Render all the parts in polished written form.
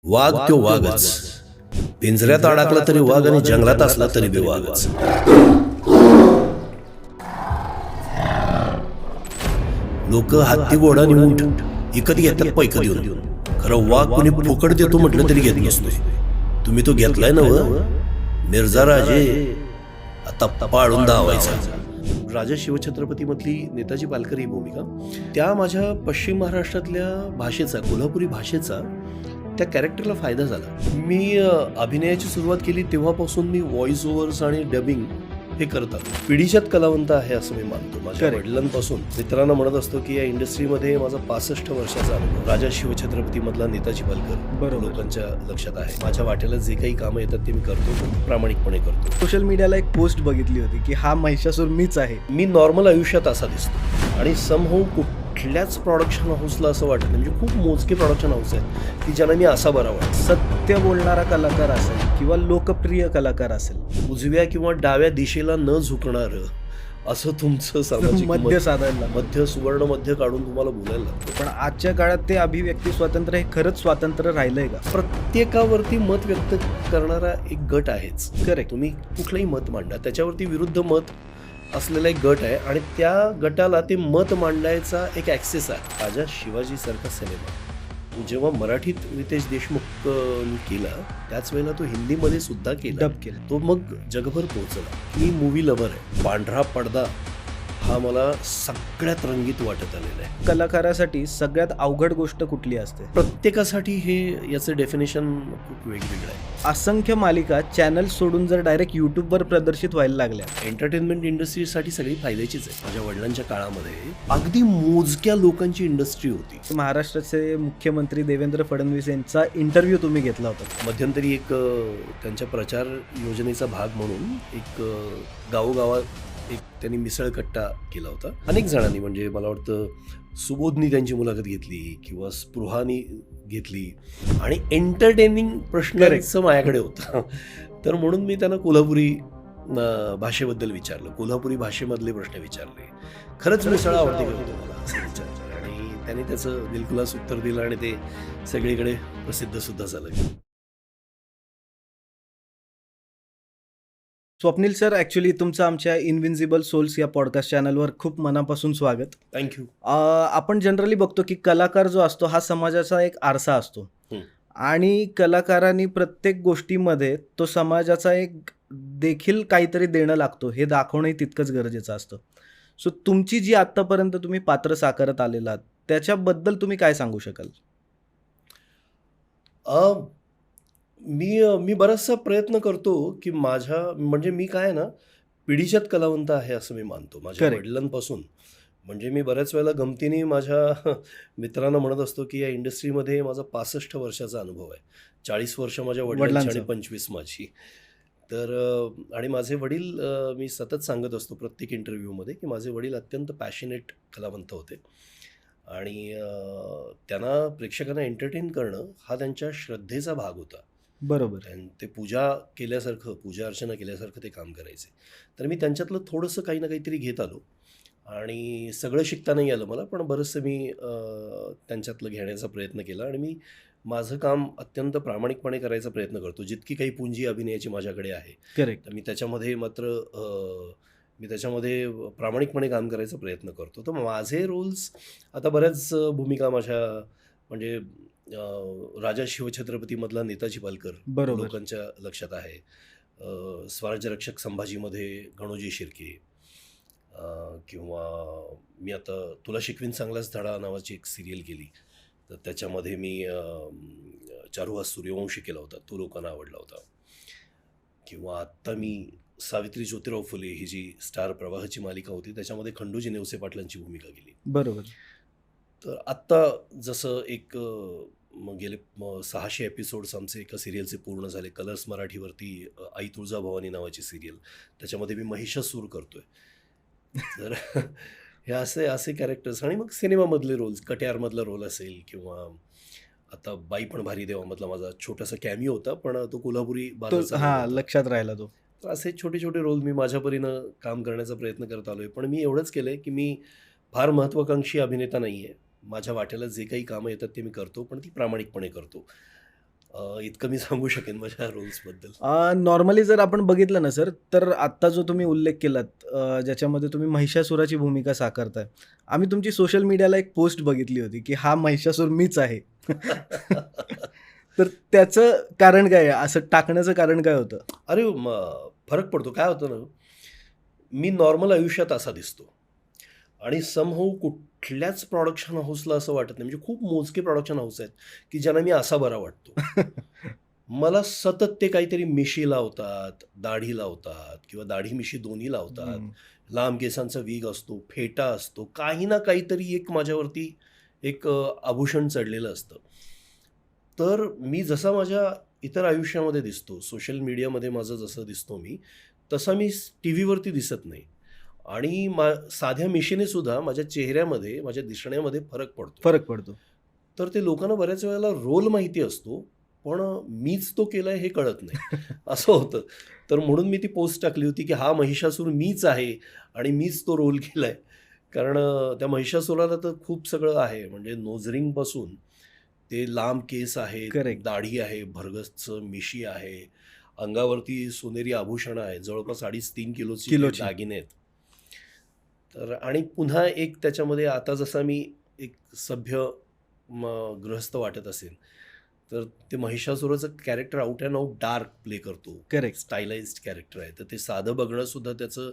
वाघ तो वाघच. पिंजऱ्यात अडकला तरी वाघ आणि जंगलात असला तरी बी वाघच. लोक हत्ती घोडा आणि ऊंट विकत घेतात पैक देऊन. खरं वाघ कोणी फुकट देतो म्हटलं तरी घेत नसतोय. तुम्ही तो घेतलाय ना मिर्झा राजे, आता पाळून धावायचा. राजा शिवछत्रपती मधली नेताजी पालकर ही भूमिका त्या माझ्या पश्चिम महाराष्ट्रातल्या भाषेचा, कोल्हापुरी भाषेचा त्या कॅरेक्टरला फायदा झाला. मी अभिनयाची सुरुवात केली तेव्हापासून मी व्हॉइस ओव्हर्स आणि डबिंग हे करतात. पिढीच्यात कलावंत आहे असं मी मानतो. माझ्या वडिलांपासून मित्रांना म्हणत असतो की या इंडस्ट्रीमध्ये माझा 65 वर्षाचा अनुभव. राजा शिवछत्रपती मधला नेताजी पालकर लोकांच्या लक्षात आहे. माझ्या वाट्याला जे काही कामं येतात ते मी करतो, पण प्रामाणिकपणे करतो. सोशल मीडियाला एक पोस्ट बघितली होती की हा महिषासूर मीच आहे. मी नॉर्मल आयुष्यात असा दिसतो आणि समहाऊ कुठल्याच प्रोडक्शन हाऊसला असं वाटत नाही. म्हणजे खूप मोजके प्रोडक्शन हाऊस आहेत की ज्यांना मी असा बरा वाटतो. सत्य बोलणारा कलाकार असेल किंवा लोकप्रिय कलाकार असेल, उजव्या किंवा डाव्या दिशेला न झुकणार असं तुमचं सामाजिक मध्य साधायला, मध्य सुवर्ण मध्य काढून तुम्हाला बोलायला लागतं. पण आजच्या काळात ते अभिव्यक्ती स्वातंत्र्य हे खरंच स्वातंत्र्य राहिलंय का? प्रत्येकावरती मत व्यक्त करणारा एक गट आहेच. करेक्ट. तुम्ही कुठलंही मत मांडा, त्याच्यावरती विरुद्ध मत असलेला एक गट आहे आणि त्या गटाला ते मत मांडायचा एक ॲक्सेस आहे. राजा शिवाजी सारखा सिनेमा जेव्हा मराठीत रितेश देशमुख केला त्याच वेळेला तो हिंदीमध्ये सुद्धा केला, डब केला. तो मग जगभर पोहोचला. मी मूवी लव्हर आहे. पांढरा पडदा हा मला सगळ्यात रंगीत वाटत आलेला आहे. कलाकारासाठी सगळ्यात अवघड गोष्ट कुठली असते? प्रत्येकासाठी हे याचं डेफिनेशन खूप वेगवेगळं आहे. असंख्य मालिका चॅनल सोडून जर डायरेक्ट युट्यूबवर प्रदर्शित व्हायला लागल्या, एंटरटेनमेंट इंडस्ट्रीसाठी सगळी फायद्याचीच आहे. माझ्या वडिलांच्या काळामध्ये अगदी मोजक्या लोकांची इंडस्ट्री होती. महाराष्ट्राचे मुख्यमंत्री देवेंद्र फडणवीस यांचा इंटरव्ह्यू तुम्ही घेतला होता. मध्यंतरी एक त्यांच्या प्रचार योजनेचा भाग म्हणून एक गावोगावात एक त्यांनी मिसळकट्टा केला होता. अनेक जणांनी, म्हणजे मला वाटतं सुबोधनी त्यांची मुलाखत घेतली किंवा स्पृहानी घेतली आणि एंटरटेनिंग प्रश्नांचं माझ्याकडे होतं. तर म्हणून मी त्यांना कोल्हापुरी भाषेबद्दल विचारलं, कोल्हापुरी भाषेमधले प्रश्न विचारले. खरंच मिसळ आवडते का तुम्हाला असं विचारलं आणि त्यांनी त्याचं दिलखुलास उत्तर दिलं आणि ते सगळीकडे प्रसिद्ध सुद्धा झालं. स्वप्नील सर, ॲक्च्युली तुमचं आमच्या इनविन्सिबल सोल्स या पॉडकास्ट चॅनलवर खूप मनापासून स्वागत. थँक्यू. आपण जनरली बघतो की कलाकार जो असतो हा समाजाचा एक आरसा असतो आणि कलाकारांनी प्रत्येक गोष्टीमध्ये तो समाजाचा एक देखील काहीतरी देणं लागतो हे दाखवणंही तितकंच गरजेचं असतं. सो तुमची जी आत्तापर्यंत तुम्ही पात्र साकारत आलेला आहात त्याच्याबद्दल तुम्ही काय सांगू शकाल? मी बराचसा प्रयत्न करतो की म्हणजे मी काय ना, पिढीच्यात कलावंत आहे असं मी मानतो. माझ्या वडिलांपासून, म्हणजे मी बऱ्याच वेळेला गमतीने माझ्या मित्रांना म्हणत असतो की या इंडस्ट्रीमध्ये माझा 65 वर्षाचा अनुभव आहे. 40 वर्ष माझ्या वडिलांची आणि 25 माझी. तर आणि माझे वडील, मी सतत सांगत असतो प्रत्येक इंटरव्ह्यूमध्ये की माझे वडील अत्यंत पॅशनेट कलावंत होते आणि त्यांना प्रेक्षकांना एंटरटेन करणं हा त्यांच्या श्रद्धेचा भाग होता. बरोबर. आणि ते पूजा अर्चना केल्यासारखं ते काम करायचे. तर मी त्यांच्यातलं थोडंसं काही ना काहीतरी घेत आलो आणि सगळं शिकता नाही आलं मला, पण बरंचसं मी त्यांच्यातलं घेण्याचा प्रयत्न केला आणि मी माझं काम अत्यंत प्रामाणिकपणे करायचा प्रयत्न करतो. जितकी काही पुंजी अभिनयाची माझ्याकडे आहे, करेक्ट. तर मी त्याच्यामध्ये प्रामाणिकपणे काम करायचा प्रयत्न करतो. तर माझे रोल्स आता बऱ्याच भूमिका माझ्या, म्हणजे राजा शिवछत्रपती मधला नेताजी पालकर लोकांच्या लक्षात आहे. स्वराज्य रक्षक संभाजीमध्ये गणोजी शिर्के, किंवा मी आता तुला शिकवीन चांगलाच धडा नावाची एक सिरियल केली, तर त्याच्यामध्ये मी चारुहास सूर्यवंशी केला होता, तो लोकांना आवडला होता. किंवा आत्ता मी सावित्री ज्योतिराव फुले ही जी स्टार प्रवाहाची मालिका होती त्याच्यामध्ये खंडोजी नेवसे पाटलांची भूमिका केली. बरोबर. तर आत्ता जसं एक गेले 600 एपिसोड्स आमचे एका सिरियलचे पूर्ण झाले. कलर्स मराठीवरती आई तुळजाभवानी नावाची सिरियल, त्याच्यामध्ये मी महिषासूर करतोय. तर हे असे कॅरेक्टर्स. आणि मग सिनेमामधले रोल्स, कट्यारमधला रोल असेल किंवा आता बाई पण भारी देवामधला माझा छोटासा कॅमिओ होता, पण तो कोल्हापुरी बाजारचा लक्षात राहिला तो. तर असे छोटे छोटे रोल मी माझ्या परीनं काम करण्याचा प्रयत्न करत आलोय. पण मी एवढंच केलंय की मी फार महत्त्वाकांक्षी अभिनेता नाही आहे. माझ्या वाट्याला जे काही कामं येतात ते मी करतो, पण ती प्रामाणिकपणे करतो. इतकं मी सांगू शकेन माझ्या रोल्सबद्दल. नॉर्मली जर आपण बघितलं ना सर, तर आत्ता जो तुम्ही उल्लेख केलात, ज्याच्यामध्ये तुम्ही महिषासुराची भूमिका साकारताय. आम्ही तुमची सोशल मीडियाला एक पोस्ट बघितली होती, की हा महिषासूर मीच आहे. तर त्याचं कारण काय आहे? असं टाकण्याचं कारण काय होतं? अरे फरक पडतो. काय होतं ना, मी नॉर्मल आयुष्यात असा दिसतो आणि समहाऊ कुठल्याच प्रोडक्शन हाऊसला असं वाटत नाही. म्हणजे खूप मोजके प्रोडक्शन हाऊस आहेत, की ज्यांना मी असा बरा वाटतो. मला सतत ते काहीतरी मिशी लावतात, दाढी लावतात किंवा दाढी-मिशी दोन्ही लावतात. हं. लांब केसांचा विग असतो, फेटा असतो. काही ना काहीतरी एक माझ्यावरती एक आभूषण चढलेलं असतं. तर मी जसा माझ्या इतर आयुष्यामध्ये दिसतो, सोशल मीडियामध्ये माझं जसं दिसतो मी, तसा मी टीव्हीवरती दिसत नाही. आणि साध्या मिशीने सुद्धा माझ्या चेहऱ्यामध्ये, माझ्या दिसण्यामध्ये फरक पडतो. फरक पडतो. तर ते लोकांना बऱ्याच वेळेला रोल माहिती असतो, पण मीच तो केलाय हे कळत नाही. असं होतं. तर म्हणून मी ती पोस्ट टाकली होती, की हा महिषासूर मीच आहे आणि मीच तो रोल केलाय. कारण त्या महिषासुराला तर खूप सगळं आहे. म्हणजे नोजरिंगपासून ते लांब केस आहेत, करेक्ट. दाढी आहे, भरगच्च मिशी आहे, अंगावरती सोनेरी आभूषणं आहेत, जवळपास 2.5-3 किलोचे ते किलोची. दागिने आहेत. तर आणि पुन्हा एक त्याच्यामध्ये आता जसा मी एक सभ्य गृहस्थ वाटत असेल, तर ते महिषासुराचं character out and out dark play करतो. करेक्ट. स्टायलाइज्ड कॅरेक्टर आहे. तर ते साधं बघणं सुद्धा त्याचं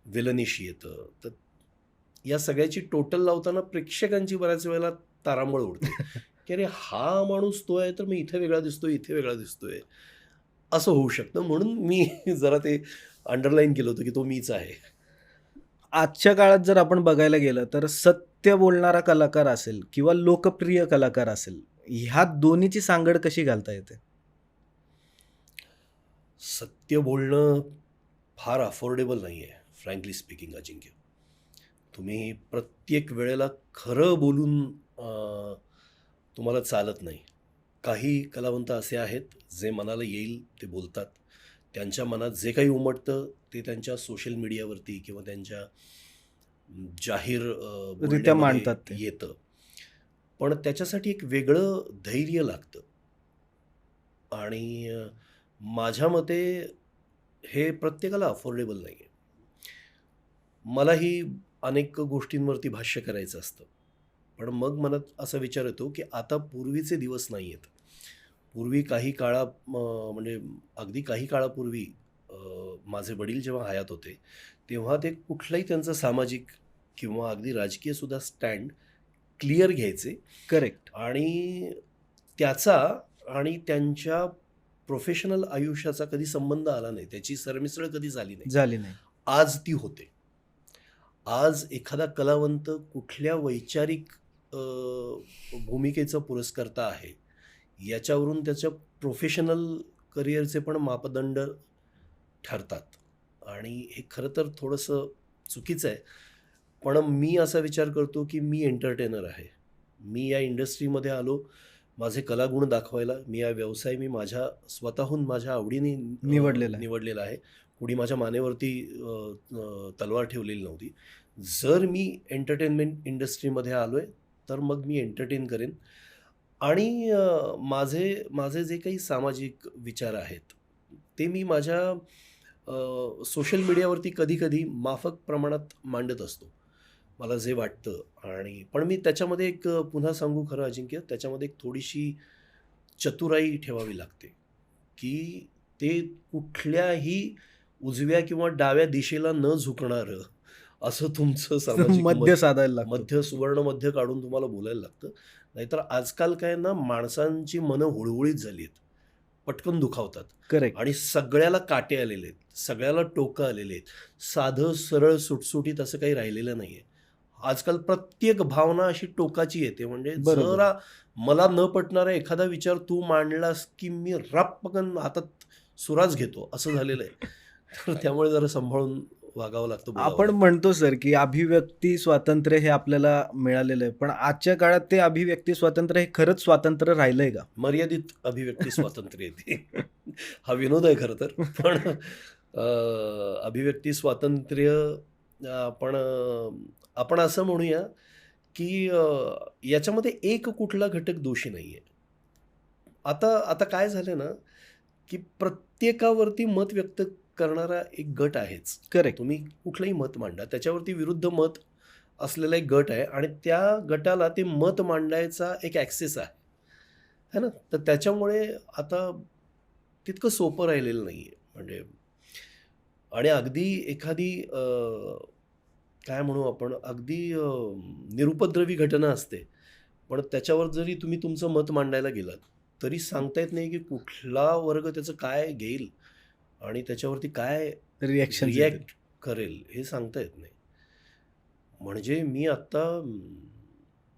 विलनिश येतं. तर या सगळ्याची टोटल लावताना प्रेक्षकांची बऱ्याच वेळेला तारांबळ उडते, की अरे हा माणूस तो आहे, तर मी इथे वेगळा दिसतोय, इथे वेगळा दिसतोय. असं होऊ शकतं. म्हणून मी जरा ते अंडरलाईन केलं होतं, की तो मीच आहे. आजच्या काळात जर आपण बघायला गेलं, तर सत्य बोलणारा कलाकार असेल किंवा लोकप्रिय कलाकार असेल, ह्या दोन्हीची सांगड कशी घालता येते? सत्य बोलणं फार अफोर्डेबल नाही आहे, फ्रँकली स्पीकिंग अजिंक्य. तुम्ही प्रत्येक वेळेला खरं बोलून तुम्हाला चालत नाही. काही कलावंत असे आहेत, जे मनाला येईल ते बोलतात. त्यांच्या मनात जे काही उमटतं, ते त्यांच्या सोशल मीडियावरती किंवा त्यांच्या जाहीर रित्या बोलण्यामध्ये मांडतात ते. येतं. पण त्याच्यासाठी एक वेगळं धैर्य लागतं आणि माझ्या मते हे प्रत्येकाला अफोर्डेबल नाही आहे. मलाही अनेक गोष्टींवरती भाष्य करायचं असतं. पण मग मनात असा विचार येतो, की आता पूर्वीचे दिवस नाही आहेत. पूर्वी काही म्हणजे अगदी काही काळापूर्वी माझे वडील जेव्हा हयात होते, तेव्हा ते कुठलाही त्यांचं सामाजिक किंवा अगदी राजकीय सुद्धा स्टँड क्लिअर घ्यायचे करेक्ट. आणि त्याचा आणि त्यांच्या प्रोफेशनल आयुष्याचा कधी संबंध आला नाही. त्याची सरमिसळ कधी झाली नाही. झाली नाही. आज ती होते. आज एखादा कलावंत कुठल्या वैचारिक भूमिकेचा पुरस्कर्ता आहे, याच्यावरून त्याच्या प्रोफेशनल करिअरचे पण मापदंड ठरतात आणि हे खरं तर थोडंसं चुकीचं आहे. पण मी असा विचार करतो, की मी एंटरटेनर आहे. मी या इंडस्ट्रीमध्ये आलो माझे कलागुण दाखवायला. या व्यवसाय मी माझ्या स्वतःहून माझ्या आवडीने निवडलेला आहे. निवडलेला आहे. कुणी माझ्या मानेवरती तलवार ठेवलेली नव्हती. जर मी एंटरटेनमेंट इंडस्ट्रीमध्ये आलोय, तर मग मी एंटरटेन करेन आणि माझे माझे जे काही सामाजिक विचार आहेत, ते मी माझ्या सोशल मीडियावरती कधी-कधी माफक प्रमाणात मांडत असतो. मला जे वाटतं आणि पण मी त्याच्यामध्ये एक पुन्हा सांगू खरं अजिंक्य, त्याच्यामध्ये एक थोडीशी चतुराई ठेवावी लागते, की ते कुठल्याही उजव्या किंवा डाव्या दिशेला न झुकणारं असं तुमचं सामाजिक मध्य साधायला लागतो. सुवर्ण मध्य काढून तुम्हाला बोलायला लागतं. नाहीतर आजकाल काय ना, माणसांची मनं हुळहुळीत झाली आहेत. पटकन दुखावतात करेक्ट. आणि सगळ्याला काटे आलेले आहेत. सगळ्याला टोकं आलेले आहेत. साधं, सरळ, सुटसुटीत असं काही राहिलेलं नाहीये. आजकाल प्रत्येक भावना अशी टोकाची येते. म्हणजे बरोबर. जरा मला न पटणारा एखादा विचार तू मांडलास, की मी रप्पकन हातात सुराच घेतो, असं झालेलं आहे. तर त्यामुळे जरा सांभाळून वागावं लागतं, बोलावं आपण लागतं. म्हणतो सर, की अभिव्यक्ती स्वातंत्र्य हे आपल्याला मिळालेलं आहे. पण आजच्या काळात ते अभिव्यक्ती स्वातंत्र्य हे खरंच स्वातंत्र्य राहिलंय का? मर्यादित अभिव्यक्ती स्वातंत्र्य येते. हा विनोद आहे खरं तर. पण अभिव्यक्ती स्वातंत्र्य आपण असं म्हणूया, की याच्यामध्ये एक कुठला घटक दोषी नाहीये. आता आता काय झालं ना, की प्रत्येकावरती मत व्यक्त करणारा एक गट आहेच. करेक्ट. तुम्ही कुठलंही मत मांडा, त्याच्यावरती विरुद्ध मत असलेला एक गट आहे आणि त्या गटाला ते मत मांडायचा एक ॲक्सेस आहे, है ना? तर त्याच्यामुळे आता तितकं सोपं राहिलेलं नाही आहे. म्हणजे आणि अगदी एखादी काय म्हणू आपण, अगदी निरुपद्रवी घटना असते. पण त्याच्यावर जरी तुम्ही तुमचं मत मांडायला गेलात, तरी सांगता येत नाही की कुठला वर्ग त्याचं काय घेईल आणि त्याच्यावरती काय रिॲक्शन रिॲक्ट करेल हे सांगता येत नाही. म्हणजे मी आत्ता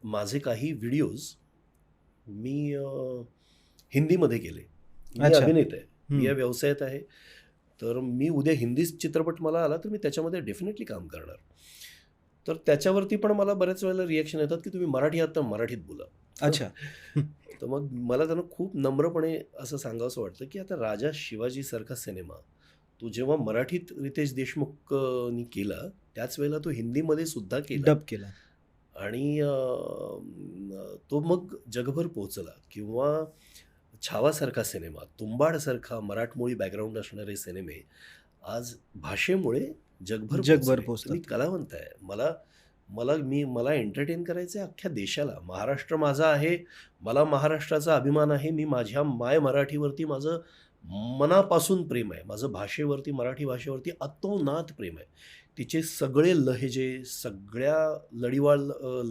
माझे काही व्हिडिओज मी हिंदीमध्ये केले. मी अच्छा. अभिनेता आहे. मी या हम्म. व्यवसायात आहे. तर मी उद्या हिंदी चित्रपट मला आला तर मी त्याच्यामध्ये डेफिनेटली काम करणार. तर त्याच्यावरती पण मला बऱ्याच वेळेला रिॲक्शन येतात की तुम्ही मराठी आहात तर मराठीत बोला. अच्छा. तर मग मला त्यांना खूप नम्रपणे असं सांगावंसं वाटतं की आता राजा शिवाजीसारखा सिनेमा तो जेव्हा मराठीत रितेश देशमुखनी केला त्याच वेळेला तो हिंदीमध्ये सुद्धा केला डब केला. आणि तो मग जगभर पोहोचला. किंवा छावासारखा सिनेमा, तुंबाडसारखा मराठमोळी बॅकग्राऊंड असणारे सिनेमे आज भाषेमुळे जगभर जगभर पोहोचले. तर मी पोहोचतात. कलावंत आहे. मला मला मला एंटरटेन करायचं आहे अख्ख्या देशाला. महाराष्ट्र माझा आहे. मला महाराष्ट्राचा अभिमान आहे. मी माझ्या माय मराठीवरती माझं मनापासून प्रेम आहे. माझं भाषेवरती, मराठी भाषेवरती अतोनात प्रेम आहे. तिचे सगळे लहेजे, सगळ्या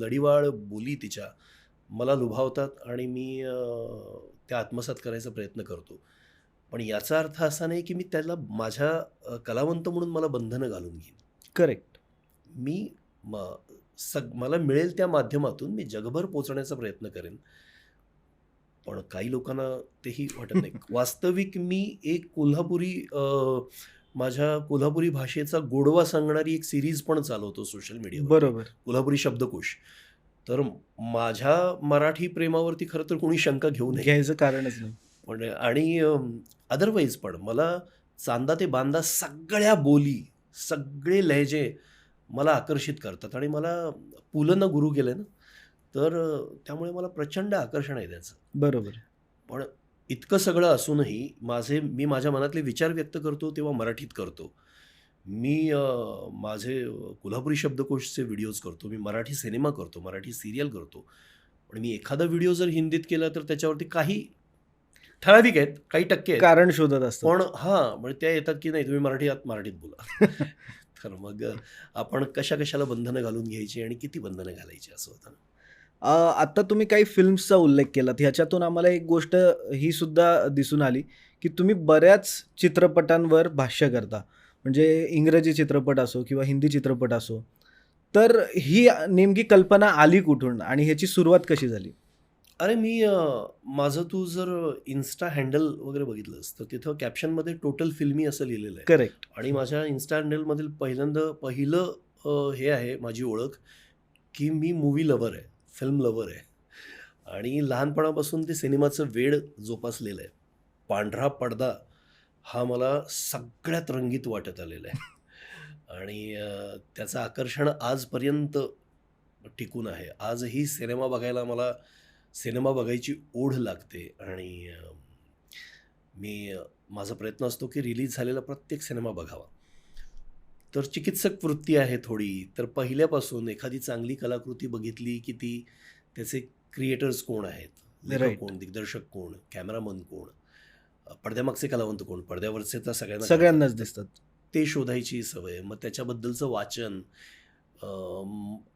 लढीवाळ बोली तिच्या मला लुभावतात आणि मी त्या आत्मसात करायचा प्रयत्न करतो. पण याचा अर्थ असा नाही की मी त्याला माझ्या कलावंत म्हणून मला बंधनं घालून घेईन. करेक्ट. मी मला मिळेल त्या माध्यमातून मी जगभर पोहोचण्याचा प्रयत्न करेन. पण काही लोकांना तेही वाटत नाही. वास्तविक मी एक माझ्या कोल्हापुरी भाषेचा गोडवा सांगणारी एक सिरीज पण चालवतो सोशल मीडियावर. बरोबर. कोल्हापुरी शब्दकोश. तर माझ्या मराठी प्रेमावरती खरं तर कोणी शंका घेऊ नये. घ्यायचं कारणच नाही. पण आणि अदरवाईज पण मला चांदा ते बांदा सगळ्या बोली, सगळे लहजे मला आकर्षित करतात आणि मला पुलंनं गुरु केलं ना, तर त्यामुळे मला प्रचंड आकर्षण आहे त्याचं. बरोबर. पण इतकं सगळं असूनही मी माझ्या मनातले विचार व्यक्त करतो तेव्हा मराठीत करतो. मी माझे कोल्हापुरी शब्दकोशचे व्हिडिओज करतो. मी मराठी सिनेमा करतो, मराठी सिरियल करतो. पण मी एखादा व्हिडिओ जर हिंदीत केला तर त्याच्यावरती काही ठराविक आहेत, काही टक्के आहेत. कारण शोधत असतो. पण म्हणजे त्या येतात की नाही तुम्ही मराठी आहात मराठीत बोला. तर मग आपण कशाला बंधनं घालून घ्यायची आणि किती बंधनं घालायची असं होतं ना. आता तुम्ही काही फिल्म्सचा उल्लेख केलात. ह्याच्यातून आम्हाला एक गोष्ट ही सुद्धा दिसून आली, की तुम्ही बऱ्याच चित्रपटांवर भाष्य करता. म्हणजे इंग्रजी चित्रपट असो किंवा हिंदी चित्रपट असो. तर ही नेमकी कल्पना आली कुठून आणि ह्याची सुरुवात कशी झाली? अरे माझं तू जर इन्स्टा हँडल वगैरे बघितलंस तर तिथं कॅप्शनमध्ये टोटल फिल्मी असं लिहिलेलं आहे. करेक्ट. आणि माझ्या इन्स्टा हँडलमधील पहिलं हे आहे माझी ओळख की मी मूव्ही लवर आहे, फिल्म लवर आहे. आणि लहानपणापासून ते सिनेमाचं वेड जोपासलेलं आहे. पांढरा पडदा हा मला सगळ्यात रंगीत वाटत आलेला आहे. आणि त्याचं आकर्षण आजपर्यंत टिकून आहे. आजही सिनेमा बघायची ओढ लागते आणि माझा प्रयत्न असतो की रिलीज झालेला प्रत्येक सिनेमा बघावा. तर चिकित्सक वृत्ती आहे थोडी. तर पहिल्यापासून एखादी चांगली कलाकृती बघितली की त्याचे क्रिएटर्स कोण आहेत, लेखक Right. कोण, दिग्दर्शक कोण, कॅमेरामन कोण, पडद्यामागचे कलावंत कोण, पडद्यावरचे तर सगळ्यांनाच दिसतात. ते शोधायची सवय, मग त्याच्याबद्दलचं वाचन,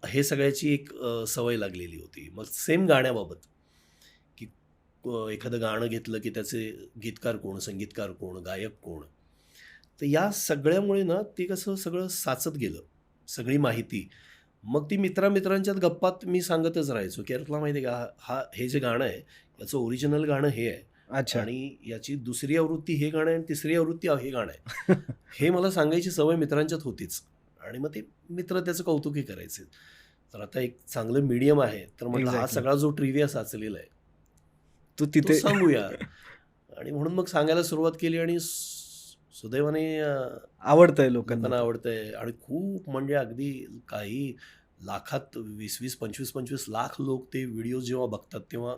हे सगळ्याची एक सवय लागलेली होती. मग सेम गाण्याबाबत की एखादं गाणं घेतलं की त्याचे गीतकार कोण, संगीतकार कोण, गायक कोण. तर या सगळ्यामुळे ना ते कसं सगळं साचत गेलं, सगळी माहिती. मग ती मित्रांच्यात गप्पात मी सांगतच राहायचो की अरे तुला माहिती आहे का, हे जे गाणं आहे याचं ओरिजिनल गाणं हे आहे अच्छा. आणि याची दुसरी आवृत्ती हे गाणं आहे आणि तिसरी आवृत्ती हे गाणं आहे. हे मला सांगायची सवय मित्रांच्यात होतीच आणि मग ते मित्र त्याचं कौतुकही करायचे. तर आता एक चांगलं मीडियम आहे तर म्हटलं हा Exactly. सगळा जो ट्रिव्हिया साचलेला आहे तू तो तिथे सांगूया. आणि म्हणून मग सांगायला सुरुवात केली आणि सुदैवाने आवडतंय लोकांना लोकांना. आवडतंय. आणि खूप म्हणजे अगदी काही लाखात 20-25, 25-25 लाख लोक ते व्हिडिओ जेव्हा बघतात तेव्हा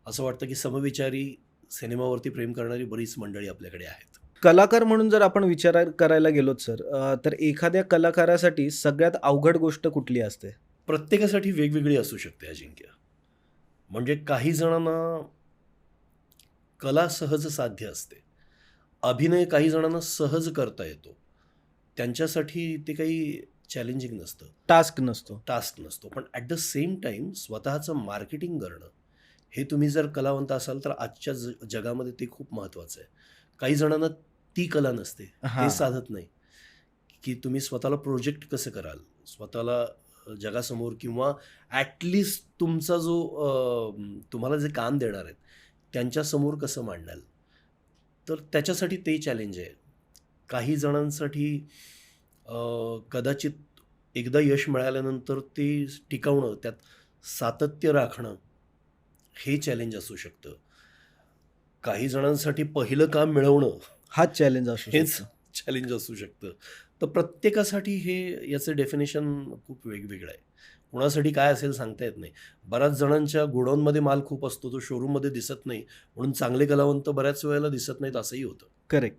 असं वाटतं की समविचारी सिनेमावरती प्रेम करणारी बरीच मंडळी आपल्याकडे आहेत. कलाकार म्हणून जर आपण विचार करायला गेलोत सर, तर एखाद्या कलाकारासाठी सगळ्यात अवघड गोष्ट कुठली असते? प्रत्येकासाठी वेगवेगळी असू शकते अजिंक्य. म्हणजे काही जणांना कला सहज साध्य असते. अभिनय काही जणांना सहज करता येतो. त्यांच्यासाठी ते काही चॅलेंजिंग नसतं, टास्क नसतो. पण ॲट द सेम टाईम स्वतःचं मार्केटिंग करणं, हे तुम्ही जर कलावंत असाल तर आजच्या जगामध्ये ते खूप महत्त्वाचं आहे. काही जणांना ती कला नसते, हां. ते साधत नाही, की तुम्ही स्वतःला प्रोजेक्ट कसं कराल, स्वतःला जगासमोर किंवा ॲटलिस्ट तुमचा जो तुम्हाला जे काम देणार आहेत त्यांच्यासमोर कसं मांडाल. तर त्याच्यासाठी ते चॅलेंज आहे. काही जणांसाठी कदाचित एकदा यश मिळाल्यानंतर ते टिकवणं, त्यात सातत्य राखणं, हे चॅलेंज असू शकतं. काही जणांसाठी पहिलं काम मिळवणं हाच चॅलेंज असू हेच शकतो. चॅलेंज असू शकतं. तर प्रत्येकासाठी हे याचं डेफिनेशन खूप वेगवेगळं आहे. कुणासाठी काय असेल सांगता येत नाही. बऱ्याच जणांच्या गोडाऊनमध्ये माल खूप असतो, तो शोरूममध्ये दिसत नाही, म्हणून चांगले कलावंत बऱ्याच वेळेला दिसत नाहीत, असंही होतं. करेक्ट.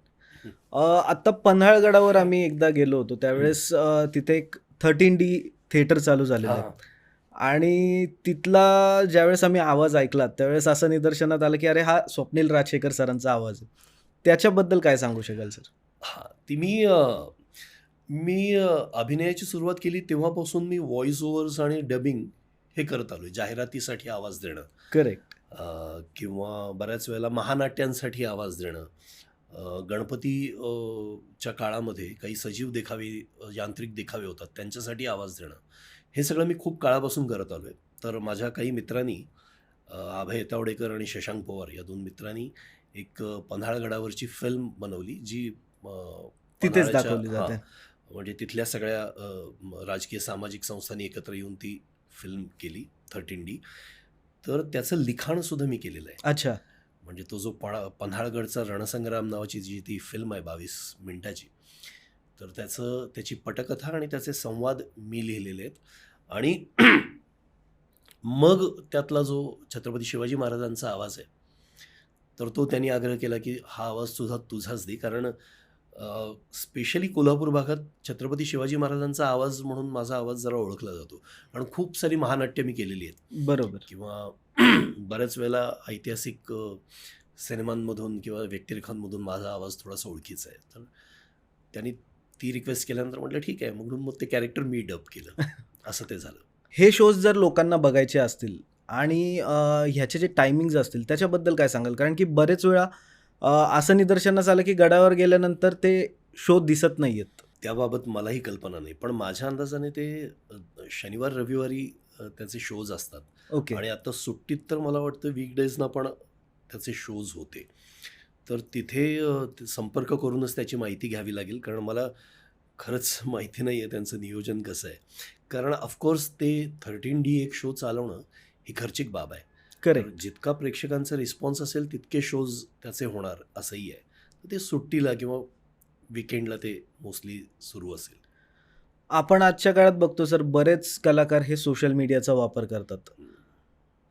आता पन्हाळगडावर आम्ही एकदा गेलो होतो. त्यावेळेस तिथे एक 13D थिएटर चालू झालेलं आहे. हां. आणि तिथला ज्यावेळेस आम्ही आवाज ऐकला, त्यावेळेस असं निदर्शनात आलं, की अरे हा स्वप्नील राजशेखर सरांचा आवाज आहे. त्याच्याबद्दल काय सांगू शकाल सर? हां, ती मी अभिनयाची सुरुवात केली तेव्हापासून मी व्हॉईस ओव्हर्स आणि डबिंग हे करत आलोय. जाहिरातीसाठी आवाज देणं, करेक्ट. किंवा बऱ्याच वेळेला महानाट्यांसाठी आवाज देणं, गणपती च्या काळामध्ये काही सजीव देखावे, यांत्रिक देखावे होतात, त्यांच्यासाठी आवाज देणं, हे सगळं मी खूप काळापासून करत आलोय. तर माझ्या काही मित्रांनी, अभय तावडेकर आणि शशांक पवार या 2 मित्रांनी एक पन्हाळगडावरची फिल्म बनवली, जी तिथेच पन्हाळ्याच्या दाखवली जाते. म्हणजे तिथल्या सगळ्या राजकीय सामाजिक संस्थांनी एकत्र येऊन ती फिल्म केली 13D. तर त्याचं लिखाणसुद्धा मी केलेलं आहे. अच्छा. म्हणजे तो जो पन्हाळगडचा रणसंग्राम नावाची जी ती फिल्म आहे 22 मिनिटाची, तर त्याची पटकथा आणि त्याचे संवाद मी लिहिलेले आहेत. आणि मग त्यातला जो छत्रपती शिवाजी महाराजांचा आवाज आहे, तर तो त्यांनी आग्रह केला की हा आवाज सुद्धा तुझाच दे, कारण स्पेशली कोल्हापूर भागात छत्रपती शिवाजी महाराजांचा आवाज म्हणून माझा आवाज जरा ओळखला जातो. कारण खूप सारी महानाट्य मी केलेली आहेत, बरोबर. किंवा बऱ्याच वेळेला ऐतिहासिक सिनेमांमधून किंवा व्यक्तिरेखांमधून माझा आवाज थोडासा ओळखीचा आहे. तर त्यांनी ती रिक्वेस्ट केल्यानंतर म्हटलं ठीक आहे, म्हणून मग ते कॅरेक्टर मी डब केलं. असं ते झालं. हे शोज जर लोकांना बघायचे असतील आणि ह्याचे जे टायमिंग्ज असतील त्याच्याबद्दल काय सांगाल? कारण की बरेच वेळा असं निदर्शनास आलं, की गडावर गेल्यानंतर ते शो दिसत नाहीयेत. त्याबाबत मलाही कल्पना नाही, पण माझ्या अंदाजाने ते शनिवार रविवारी त्याचे शोज असतात. ओके. आणि आता सुट्टीत तर मला वाटतं वीकडेजना पण त्याचे शोज होते. तर तिथे ते संपर्क करूनच त्याची माहिती घ्यावी लागेल, कारण मला खरंच माहिती नाही आहे त्यांचं नियोजन कसं आहे. कारण ऑफकोर्स ते 13D एक शो चालवणं ही खर्चिक बाब आहे. तर करेक्ट. जितका प्रेक्षकांचा रिस्पॉन्स असेल तितके शोज त्याचे होणार असंही आहे. तर ते सुट्टीला किंवा वीकेंडला ते मोस्टली सुरू असेल. आपण आजच्या काळात बघतो सर, बरेच कलाकार हे सोशल मीडियाचा वापर करतात.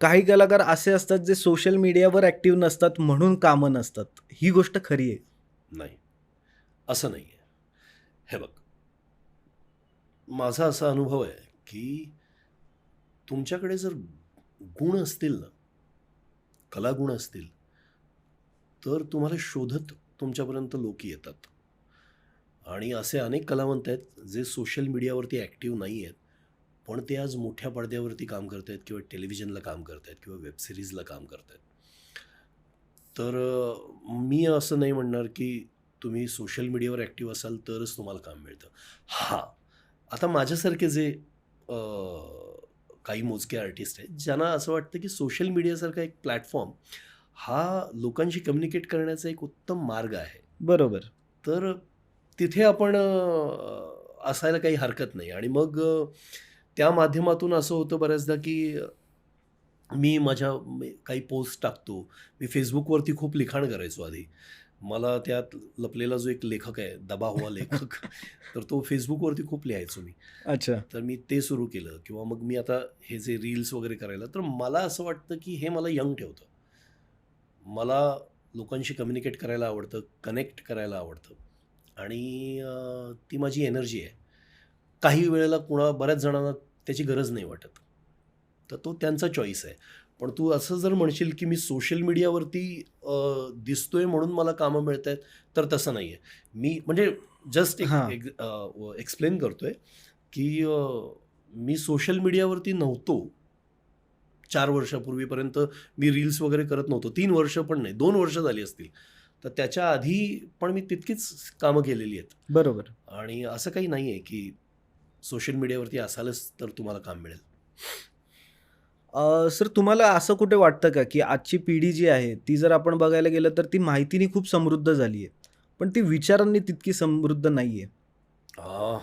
काही कलाकार असे असतात जे सोशल मीडियावर ॲक्टिव्ह नसतात म्हणून कामं नसतात. ही गोष्ट खरी आहे? नाही, असं नाही आहे. हे बघ, माझा असा अनुभव आहे की तुमच्याकडे जर गुण असतील ना, कलागुण असतील, तर तुम्हाला शोधत तुमच्यापर्यंत लोक येतात. आणि असे अनेक कलावंत आहेत जे सोशल मीडियावरती ॲक्टिव्ह नाही आहेत, पण ते आज मोठ्या पडद्यावरती काम करत आहेत, किंवा टेलिव्हिजनला काम करत आहेत, किंवा वेबसिरीजला काम करत आहेत. तर मी असं नाही म्हणणार की तुम्ही सोशल मीडियावर ॲक्टिव्ह असाल तरच तुम्हाला काम मिळतं. हां, आता माझ्यासारखे जे काही मोजके आर्टिस्ट आहेत, ज्यांना असं वाटतं की सोशल मीडियासारखा एक प्लॅटफॉर्म हा लोकांशी कम्युनिकेट करण्याचा एक उत्तम मार्ग आहे. बरोबर. तर तिथे आपण असायला काही हरकत नाही. आणि मग त्या माध्यमातून असं होतं बऱ्याचदा की मी काही पोस्ट टाकतो. मी फेसबुकवरती खूप लिखाण करायचो आधी. मला त्यात लपलेला जो एक लेखक आहे, दबा हुआ लेखक, तर तो फेसबुकवरती खूप लिहायचो मी. अच्छा. तर मी ते सुरू केलं, किंवा मग मी आता हे जे रील्स वगैरे करायला, तर मला असं वाटतं की हे मला यंग ठेवतं. मला लोकांशी कम्युनिकेट करायला आवडतं, कनेक्ट करायला आवडतं आणि ती माझी एनर्जी आहे. काही वेळेला बऱ्याच जणांना त्याची गरज नाही वाटत. तर तो त्यांचा चॉईस आहे. पण तू असं जर म्हणशील, की मी सोशल मीडियावरती दिसतोय म्हणून मला कामं मिळतायत, तर तसं नाहीये. मी म्हणजे जस्ट हां. एक्सप्लेन करतोय, की मी सोशल मीडियावरती नव्हतो. 4 वर्षापूर्वीपर्यंत मी रील्स वगैरे करत नव्हतो. 3 वर्ष पण नाही, 2 वर्ष झाली असतील. तर त्याच्या आधी पण मी तितकीच कामं केलेली आहेत. बरोबर. आणि असं काही नाहीये, की सोशल मीडियावरती असालच तर तुम्हाला काम मिळेल. सर तुम्हाला असं कुठे वाटतं का, की आजची पिढी जी आहे, ती जर आपण बघायला गेलं तर ती माहितीने खूप समृद्ध झाली आहे. पण ती विचारांनी तितकी समृद्ध नाहीये? आ,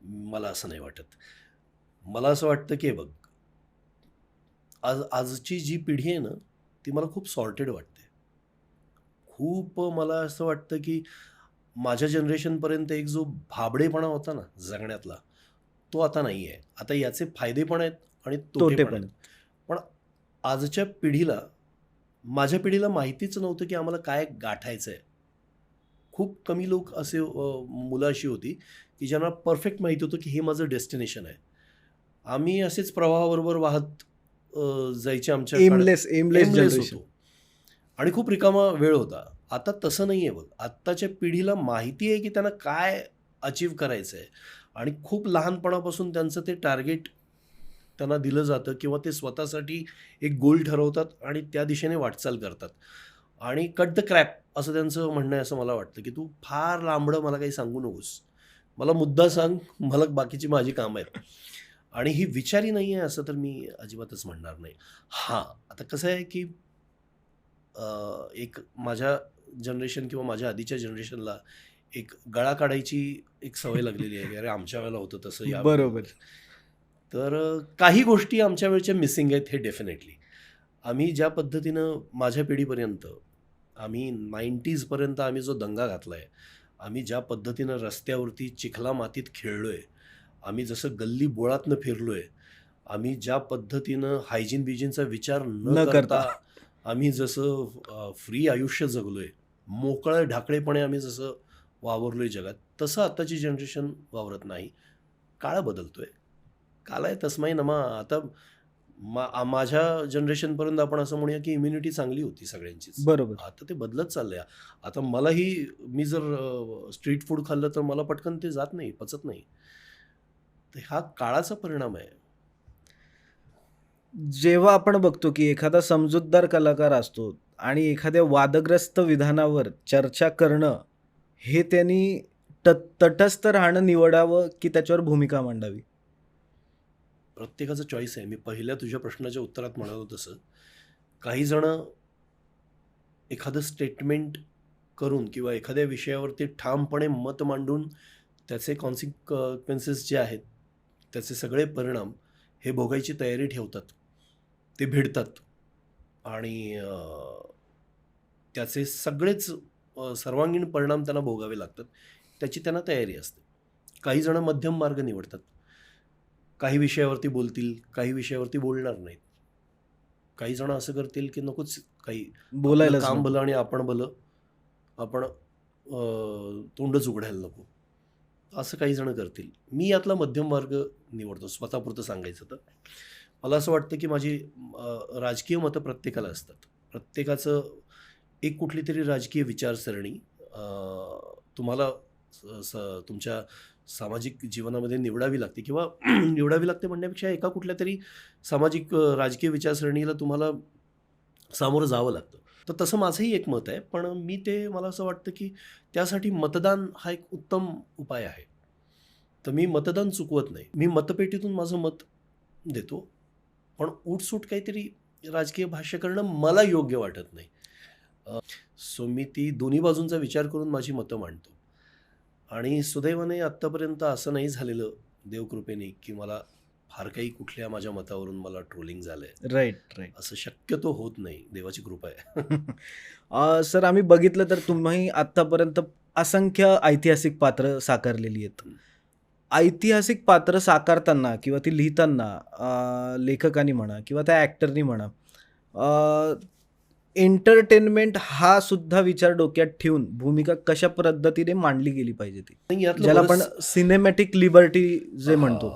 मला असं नाही वाटत. मला असं वाटतं, की हे बघ, आजची जी पिढी आहे ना, ती मला खूप सॉर्टेड वाटते. खूप मला असं वाटतं, की माझ्या जनरेशनपर्यंत एक जो भाबडेपणा होता ना जगण्यातला, तो आता नाही आहे. आता याचे फायदे पण आहेत आणि तोटे तोटे पण पण आहेत. आहेत. पण आजच्या पिढीला, माझ्या पिढीला माहितीच नव्हतं, की आम्हाला काय गाठायचं आहे. खूप कमी लोक असे मुलं अशी होती, की ज्यांना परफेक्ट माहिती होतं, की हे माझं डेस्टिनेशन आहे. आम्ही असेच प्रवाहाबरोबर वाहत जायचे आमच्या एमलेस एमलेस जनरेशन. होतो आणि खूप रिकामा वेळ होता. आता तसं नाही आहे बघ. आत्ताच्या पिढीला माहिती आहे, की त्यांना काय अचीव्ह करायचं आहे आणि खूप लहानपणापासून त्यांचं ते टार्गेट त्यांना दिलं जातं किंवा ते स्वतःसाठी एक गोल ठरवतात आणि त्या दिशेने वाटचाल करतात. आणि कट द क्रॅप असं त्यांचं म्हणणं आहे असं मला वाटतं, की तू फार लांबडं मला काही सांगू नकोस. मला मुद्दा सांग, मला बाकीची माझी कामं आहेत. आणि ही विचारी नाही आहे असं तर मी अजिबातच म्हणणार नाही. हां, आता कसं आहे, की एक माझ्या जनरेशन किंवा माझ्या आधीच्या जनरेशनला एक गळा काढायची एक सवय लागलेली आहे, की अरे आमच्या वेळेला होतं तसं या वेळेला बरोबर. होतं. तर काही गोष्टी आमच्या वेळच्या मिसिंग आहेत हे डेफिनेटली. आम्ही ज्या पद्धतीनं माझ्या पिढीपर्यंत आम्ही 90s पर्यंत आम्ही जो दंगा घातलाय, आम्ही ज्या पद्धतीनं रस्त्यावरती चिखला-मातीत खेळलोय, आम्ही जसं गल्ली बोळातनं फिरलोय, आम्ही ज्या पद्धतीनं हायजीन-बिजीनचा विचार न न करता करता. आम्ही जसं फ्री आयुष्य जगलोय, मोकळं ढाकळेपणे आम्ही जसं वावरलोय जगात, तसं आत्ताची जनरेशन वावरत नाही. काळ बदलतोय. कालाय तस्मै नमा. आता माझ्या जनरेशनपर्यंत आपण असं म्हणूया, की इम्युनिटी चांगली होती सगळ्यांचीच. बरोबर. आता ते बदलत चाललंय. आता मलाही मी जर स्ट्रीट फूड खाल्लं तर मला पटकन ते जात नाही, पचत नाही. तर हा काळाचा परिणाम आहे. जेव्हा आपण बघतो, की एखादा समजूतदार कलाकार असतो आणि एखाद्या वादग्रस्त विधानावर चर्चा करणं, हे त्यांनी तटस्थ राहणं निवडावं, की त्याच्यावर भूमिका मांडावी? प्रत्येकाचं चॉईस आहे. मी पहिल्या तुझ्या प्रश्नाच्या उत्तरात म्हणालो तसं. काही जणं एखादं स्टेटमेंट करून किंवा एखाद्या विषयावरती ठामपणे मत मांडून त्याचे कॉन्सिक्वेन्सेस जे आहेत, त्याचे सगळे परिणाम हे भोगायची तयारी ठेवतात. ते भिडतात आणि त्याचे सगळेच सर्वांगीण परिणाम त्यांना भोगावे लागतात. त्याची त्यांना तयारी असते. काही जणं मध्यम मार्ग निवडतात. काही विषयावरती बोलतील, काही विषयावरती बोलणार नाहीत. काही जणं असं करतील, की नकोच काही, आपलं बोलायलाच काम नको. भलं आणि आपण भलं, आपण तोंडच उघडायला नको. असं काही जणं करतील. मी यातला मध्यम मार्ग निवडतो स्वतःपुरतं सांगायचं तर. मला असं वाटतं, की माझी राजकीय मतं प्रत्येकाला असतात. प्रत्येकाचं एक कुठलीतरी राजकीय विचारसरणी तुम्हाला स स तुमच्या सामाजिक जीवनामध्ये निवडावी लागते किंवा निवडावी लागते म्हणण्यापेक्षा एका कुठल्यातरी सामाजिक राजकीय विचारसरणीला तुम्हाला सामोरं जावं लागतं. तर तसं माझंही एक मत आहे. पण मला असं वाटतं, की त्यासाठी मतदान हा एक उत्तम उपाय आहे. तर मी मतदान चुकवत नाही. मी मतपेटीतून माझं मत देतो. पण उठसूट काहीतरी राजकीय भाष्य करणं मला योग्य वाटत नाही. सो मी ती दोन्ही बाजूंचा विचार करून माझी मतं मांडतो. आणि सुदैवाने आत्तापर्यंत असं नाही झालेलं देवकृपेने, की मला फार काही कुठल्या माझ्या मतावरून मला ट्रोलिंग झालंय. Right, right. असं शक्यतो होत नाही. देवाची कृपा आहे. सर आम्ही बघितलं तर तुम्ही आत्तापर्यंत असंख्य ऐतिहासिक पात्र साकारलेली आहेत. ऐतिहासिक पात्र साकारताना किंवा ती लिहिताना लेखकांनी म्हणा किंवा त्या ॲक्टरनी म्हणा, अ, एंटरटेनमेंट हा सुद्धा विचार डोक्यात ठेवून भूमिका कशा पद्धतीने मांडली गेली पाहिजे ती, आणि यातलं ज्याला आपण बरंच सिनेमॅटिक लिबर्टी जे म्हणतो.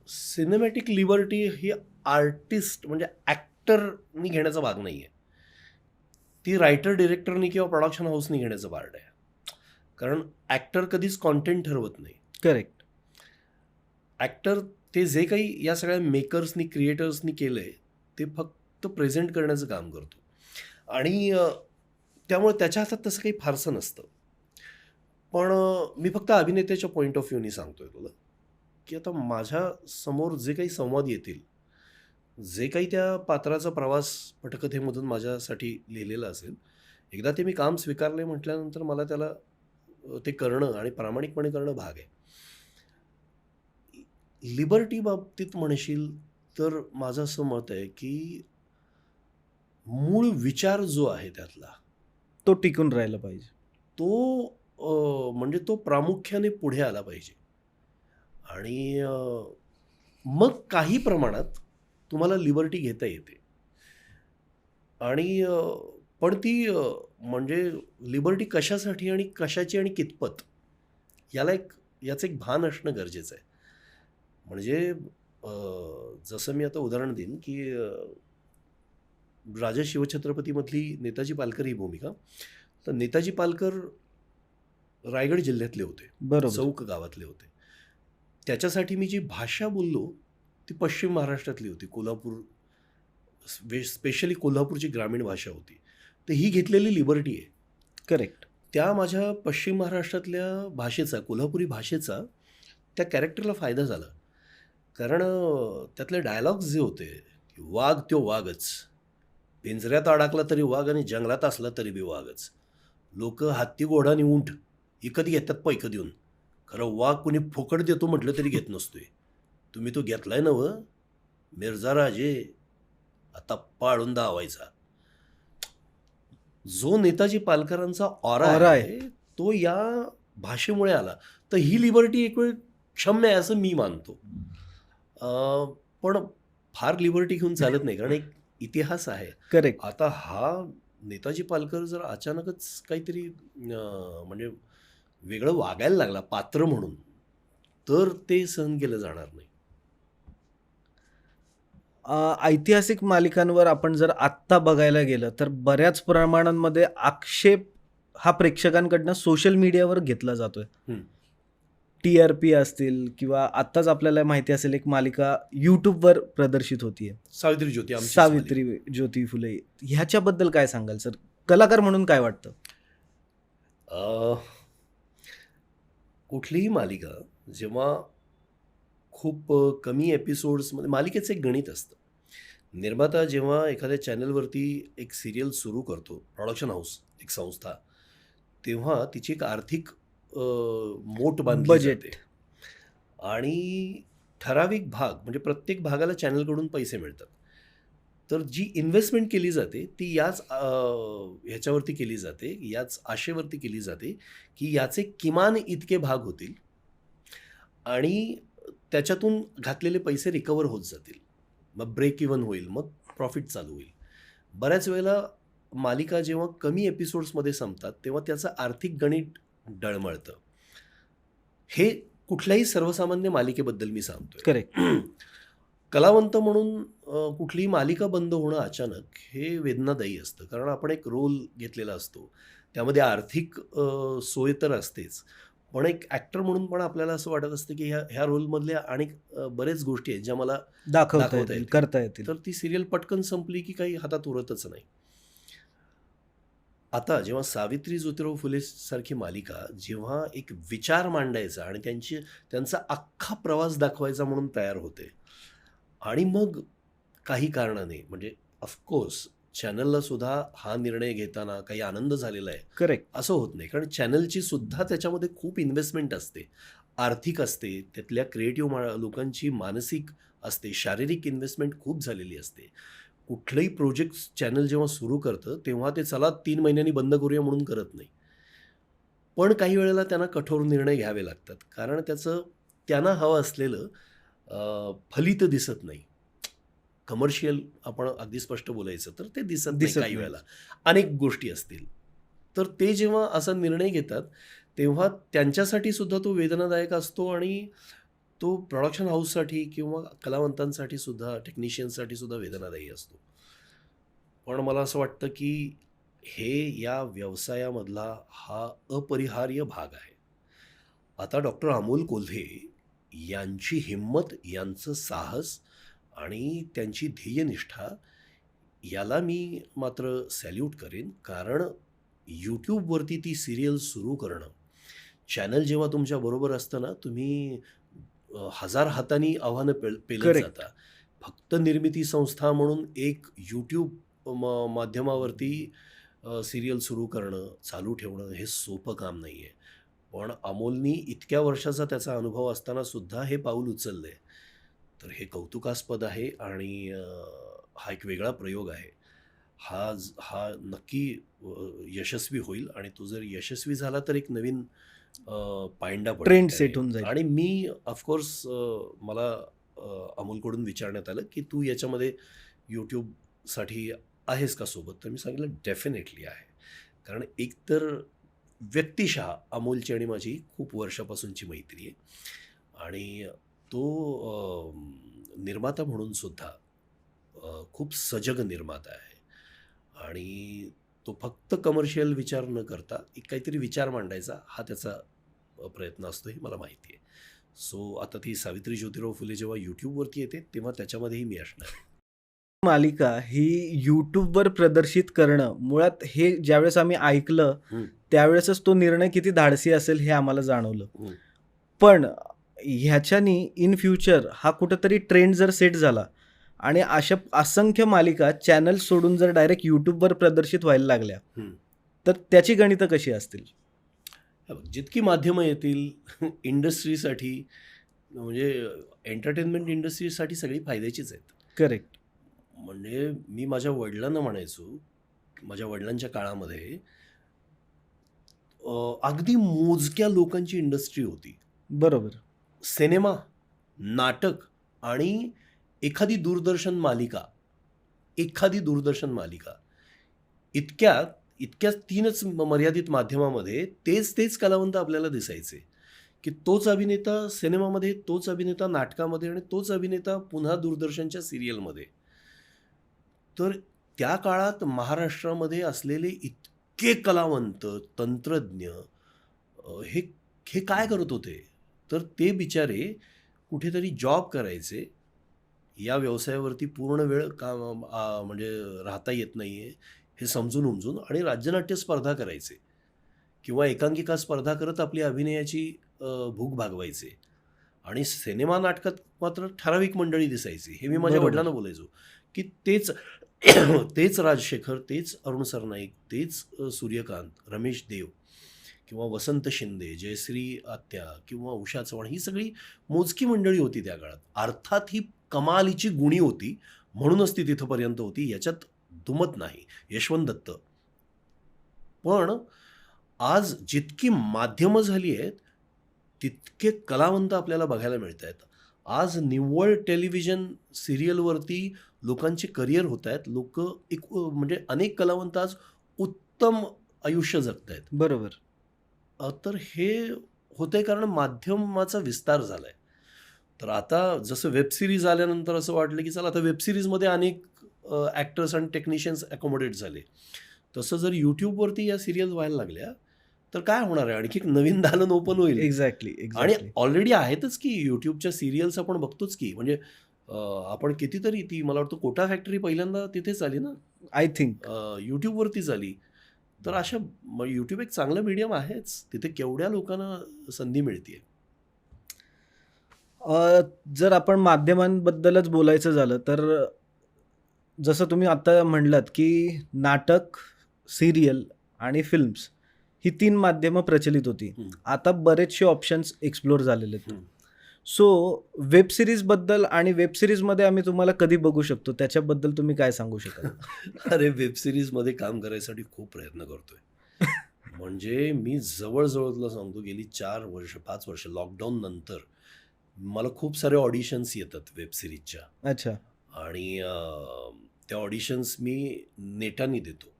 सिनेमॅटिक लिबर्टी ही आर्टिस्ट म्हणजे ॲक्टरनी घेण्याचा भाग नाही आहे, ती रायटर डिरेक्टरनी किंवा प्रोडक्शन हाऊसनी घेण्याचं पार्ट आहे. कारण ॲक्टर कधीच कॉन्टेंट ठरवत नाही. करेक्ट. ॲक्टर ते जे काही या सगळ्या मेकर्सनी क्रिएटर्सनी केलं आहे ते फक्त प्रेझेंट करण्याचं काम करतो. आणि त्यामुळे त्याच्या हातात तसं काही फारसं नसतं. पण मी फक्त अभिनेत्याच्या पॉईंट ऑफ व्ह्यूनी सांगतोय तुला की आता माझ्या समोर जे काही संवाद येतील, जे काही त्या पात्राचा प्रवास पटकथेमधून माझ्यासाठी लिहिलेला असेल, एकदा ते मी काम स्वीकारले म्हटल्यानंतर मला त्याला ते करणं आणि प्रामाणिकपणे करणं भाग आहे. लिबर्टी बाबतीत म्हणशील तर माझं असं मत आहे की मूळ विचार जो आहे त्यातला तो टिकून राहिला पाहिजे. तो म्हणजे तो प्रामुख्याने पुढे आला पाहिजे. आणि मग काही प्रमाणात तुम्हाला लिबर्टी घेता येते. आणि पण ती म्हणजे लिबर्टी कशासाठी आणि कशाची आणि कितपत याचं एक भान असणं गरजेचं आहे. म्हणजे जसं मी आता उदाहरण देईन की राजा शिवछत्रपतीमधली नेताजी पालकर ही भूमिका, तर नेताजी पालकर रायगड जिल्ह्यातले होते, बरोबर. चौक गावातले होते. त्याच्यासाठी मी जी भाषा बोललो ती पश्चिम महाराष्ट्रातली होती, कोल्हापूर, स्पेशली कोल्हापूरची ग्रामीण भाषा होती. तर ही घेतलेली लिबर्टी आहे. करेक्ट. त्या माझ्या पश्चिम महाराष्ट्रातल्या भाषेचा, कोल्हापुरी भाषेचा त्या कॅरेक्टरला फायदा झाला. कारण त्यातले डायलॉग्स जे होते, वाघ त्यो वाघच, पिंजऱ्यात अडकला तरी वाघ आणि जंगलात असला तरी बी वाघच, लोक हत्ती घोडा आणि उंट विकत घेतात पैकं देऊन, खरं वाघ कुणी फुकट देतो म्हटलं तरी घेत नसतोय, तुम्ही तो घेतलाय ना व मिर्झा राजे, आता पाळून दावायचा. जो नेताजी पालकरांचा ऑरा आहे तो या भाषेमुळे आला. तर ही लिबर्टी एक वेळ क्षम्य आहे असं मी मानतो. पण फार लिबर्टी घेऊन चालत नाही, कारण एक इतिहास आहे. करेक्ट. आता हा नेताजी पालकर जर अचानकच काहीतरी म्हणजे वेगळं वागायला लागला पात्र म्हणून, तर ते सहन केलं जाणार नाही. ऐतिहासिक मालिकांवर आपण जर आत्ता बघायला गेलं तर बऱ्याच प्रमाणांमध्ये आक्षेप हा प्रेक्षकांकडनं सोशल मीडियावर घेतला जातोय. TRP असतील किंवा आत्ताच आपल्याला माहिती असेल एक मालिका यूट्यूबवर प्रदर्शित होतीये, सावित्री ज्योती, सावित्री ज्योती फुले. ह्याच्याबद्दल काय सांगाल सर, कलाकार म्हणून काय वाटतं? कुठलीही मालिका जेव्हा खूप कमी एपिसोड्समध्ये, मालिकेचं एक गणित असतं. निर्माता जेव्हा एखाद्या चॅनलवरती एक सिरियल सुरू करतो, प्रोडक्शन हाऊस एक संस्था, तेव्हा तिची एक आर्थिक मोठ बांधली जाते आणि ठराविक भाग म्हणजे प्रत्येक भागाला चॅनलकडून पैसे मिळतात. तर जी इन्व्हेस्टमेंट केली जाते ती याच ह्याच्यावरती केली जाते, याच आशेवरती केली जाते की याचे किमान इतके भाग होतील आणि त्याच्यातून घातलेले पैसे रिकवर होत जातील, मग ब्रेक इव्हन होईल, मग प्रॉफिट चालू होईल. बऱ्याच वेळेला मालिका जेव्हा कमी एपिसोड्समध्ये संपतात तेव्हा त्याचं आर्थिक गणित डळमळतं. हे कुठल्याही सर्वसामान्य मालिकेबद्दल मी सांगतोय. करेक्ट. कलावंत म्हणून कुठलीही मालिका बंद होणं अचानक हे वेदनादायी असतं, कारण आपण एक रोल घेतलेला असतो, त्यामध्ये आर्थिक सोय तर असतेच, पण एक ॲक्टर म्हणून पण आपल्याला असं वाटत असतं की ह्या रोलमधल्या आणि बरेच गोष्टी आहेत ज्या मला दाखवता येतील, करता येतील. तर ती सिरियल पटकन संपली की काही हातात उरतच नाही. आता जेव्हा सावित्री ज्योतिराव फुले सारखी मालिका जेव्हा एक विचार मांडायचा आणि त्यांचा अख्खा प्रवास दाखवायचा म्हणून तयार होते, आणि मग काही कारणाने म्हणजे ऑफकोर्स चॅनलला सुद्धा हा निर्णय घेताना काही आनंद झालेला आहे. करेक्ट. असं होत नाही, कारण चॅनलची सुद्धा त्याच्यामध्ये खूप इन्व्हेस्टमेंट असते, आर्थिक असते, त्यातल्या क्रिएटिव्ह लोकांची मानसिक असते, शारीरिक इन्व्हेस्टमेंट खूप झालेली असते. कुठलंही प्रोजेक्ट चॅनल जेव्हा सुरू करतं तेव्हा ते चला 3 महिन्यांनी बंद करूया म्हणून करत नाही, पण काही वेळेला त्यांना कठोर निर्णय घ्यावे लागतात, कारण त्यांना हवं असलेलं फलित दिसत नाही. कमर्शियल आपण अगदी स्पष्ट बोलायचं तर ते दिसत नाही दिसत काही नाही. वेळेला. अनेक गोष्टी असतील. तर ते जेव्हा असा निर्णय घेतात, तेव्हा त्यांच्यासाठी सुद्धा तो वेदनादायक असतो आणि तो प्रोडक्शन हाऊससाठी किंवा कलावंतांसाठी सुद्धा, टेक्निशियन्ससाठी सुद्धा वेदनादायी असतो. पण मला असं वाटतं, की हे या व्यवसायामधला हा अपरिहार्य भाग आहे. आता डॉक्टर अमोल कोल्हे यांची हिंमत, यांचं साहस आणि त्यांची ध्येयनिष्ठा याला मी मात्र सॅल्यूट करेन. कारण YouTubeवरती ती सीरियल सुरू करणं, चॅनल जेव्हा तुमच्याबरोबर असतं ना, तुम्ही हजार हातांनी आव्हानं पेलत करेक्ट. जाता. फक्त निर्मिती संस्था म्हणून एक YouTube माध्यमावरती सीरियल सुरू करणं, चालू ठेवणं हे सोपं काम नाही आहे. पण अमोलनी इतक्या वर्षाचा त्याचा अनुभव असताना सुद्धा हे पाऊल उचललंय. तर हे कौतुकास्पद आहे आणि हा एक वेगळा प्रयोग आहे. हा नक्की यशस्वी होईल आणि तो जर यशस्वी झाला तर एक नवीन पायंडा पडेल ट्रेंड त्याने. सेट होऊन जाईल. आणि मी ऑफकोर्स मला अमोलकडून विचारण्यात आलं, की "तू याच्यामध्ये YouTubeसाठी आहेस का सोबत?" तर मी सांगितलं, "डेफिनेटली आहे." कारण एकतर व्यक्तिशः अमोलची आणि माझी खूप वर्षापासूनची मैत्री आहे आणि तो निर्माता म्हणून सुद्धा खूप सजग निर्माता आहे आणि तो फक्त कमर्शियल विचार न करता एक काहीतरी विचार मांडायचा हा त्याचा प्रयत्न असतो हे मला माहिती आहे. सो आता ती सावित्री ज्योतिराव फुले जेव्हा YouTubeवरती येते तेव्हा त्याच्यामध्येही मी असणार आहे. मालिका ही YouTubeवर प्रदर्शित करणं मुळात हे ज्यावेळेस आम्ही ऐकलं हं, त्यावेळेसच तो निर्णय किती धाडसी असेल हे आम्हाला जाणवलं. हं. पण ह्याच्यानी इन फ्युचर हा कुठेतरी ट्रेंड जर सेट झाला आणि अशा असंख्य मालिका चॅनल सोडून जर डायरेक्ट YouTubeवर प्रदर्शित व्हायला लागल्या, हं. तर त्याची गणितं कशी असतील? हे बघ, जितकी माध्यमं येतील इंडस्ट्रीसाठी म्हणजे एंटरटेनमेंट इंडस्ट्रीसाठी सगळी फायद्याचीच आहेत. करेक्ट. म्हणजे मी माझ्या वडिलांना म्हणायचो, माझ्या वडिलांच्या काळामध्ये अगदी मोजक्या लोकांची इंडस्ट्री होती. बरोबर. सिनेमा, नाटक आणि एखादी दूरदर्शन मालिका, एखादी दूरदर्शन मालिका. इतक्या 3च मर्यादित माध्यमामध्ये तेच कलावंत आपल्याला दिसायचे, की तोच अभिनेता सिनेमामध्ये, तोच अभिनेता नाटकामध्ये आणि तोच अभिनेता पुन्हा दूरदर्शनच्या सीरियलमध्ये. तर त्या काळात महाराष्ट्रामध्ये असलेले इतके कलावंत, तंत्रज्ञ हे हे काय करत होते? तर ते बिचारे कुठेतरी जॉब करायचे. या व्यवसायावरती पूर्ण वेळ म्हणजे राहता येत नाहीये, हे समजून-उमजून आणि राज्यनाट्य स्पर्धा करायचे किंवा एकांकिका स्पर्धा करत आपली अभिनयाची भूक भागवायचे आणि सिनेमा नाटकात मात्र ठराविक मंडळी दिसायची. हे मी माझ्या बरोबर. वडिलांना बोलायचो, की तेच तेच राजशेखर, तेच अरुण सरनाईक, तेच सूर्यकांत, रमेश देव किंवा वसंत शिंदे, जयश्री आत्या किंवा उषा चव्हाण ही सगळी मोजकी मंडळी होती त्या काळात. अर्थात ही कमालीची गुणी होती, म्हणूनच ती तिथपर्यंत होती, याच्यात दुमत नाही. यशवंत दत्त. पण आज जितकी माध्यमं झाली आहेत, तितके कलावंत आपल्याला बघायला मिळत आहेत. आज निव्वळ टेलिव्हिजन सीरियलवरती लोकांचे करिअर होत आहेत. लोकं म्हणजे अनेक कलावंत आज उत्तम आयुष्य जगत आहेत. बरोबर. तर हे होतंय कारण माध्यमाचा विस्तार झालाय. तर आता जसं वेब सीरीज आल्यानंतर असं वाटलं, की चला आता वेब सीरीजमध्ये अनेक ॲक्टर्स आणि टेक्निशियन्स अकोमोडेट झाले. तसं जर YouTubeवरती या सीरियल व्हायला लागल्या, तर काय होणार आहे? आणखी एक नवीन दालन ओपन होईल. एक्झॅक्टली, आणि एक्झॅक्टली. ऑलरेडी आहेतच की YouTubeच्या सीरियल्स आपण बघतोच की. म्हणजे आपण कितीतरी ती मला वाटतं कोटा फॅक्टरी पहिल्यांदा तिथेच आली ना, आय थिंक. YouTubeवरतीच आली. तर अशा YouTube एक चांगलं मीडियम आहेच. तिथे केवढ्या लोकांना संधी मिळतीये. जर आपण माध्यमांबद्दलच बोलायचं झालं तर जसं तुम्ही आता म्हणलात, की नाटक, सीरियल आणि फिल्म्स ही 3 माध्यमं प्रचलित होती. हं. आता बरेचसे ऑप्शन्स एक्सप्लोर झालेले आहेत. हं. सो वेब सीरीजबद्दल आणि वेब सीरीजमध्ये आम्ही तुम्हाला कधी बघू शकतो त्याच्याबद्दल तुम्ही काय सांगू शकाल? अरे वेब सीरीजमध्ये काम करायसाठी खूप प्रयत्न करतोय. म्हणजे मी जवळ-जवळ तुला सांगतो गेली 4 वर्ष, 5 वर्ष लॉकडाऊन नंतर मला खूप सारे ऑडिशन्स येतात वेब सीरीजच्या. अच्छा. आणि त्या ऑडिशन्स मी नेटाने देतो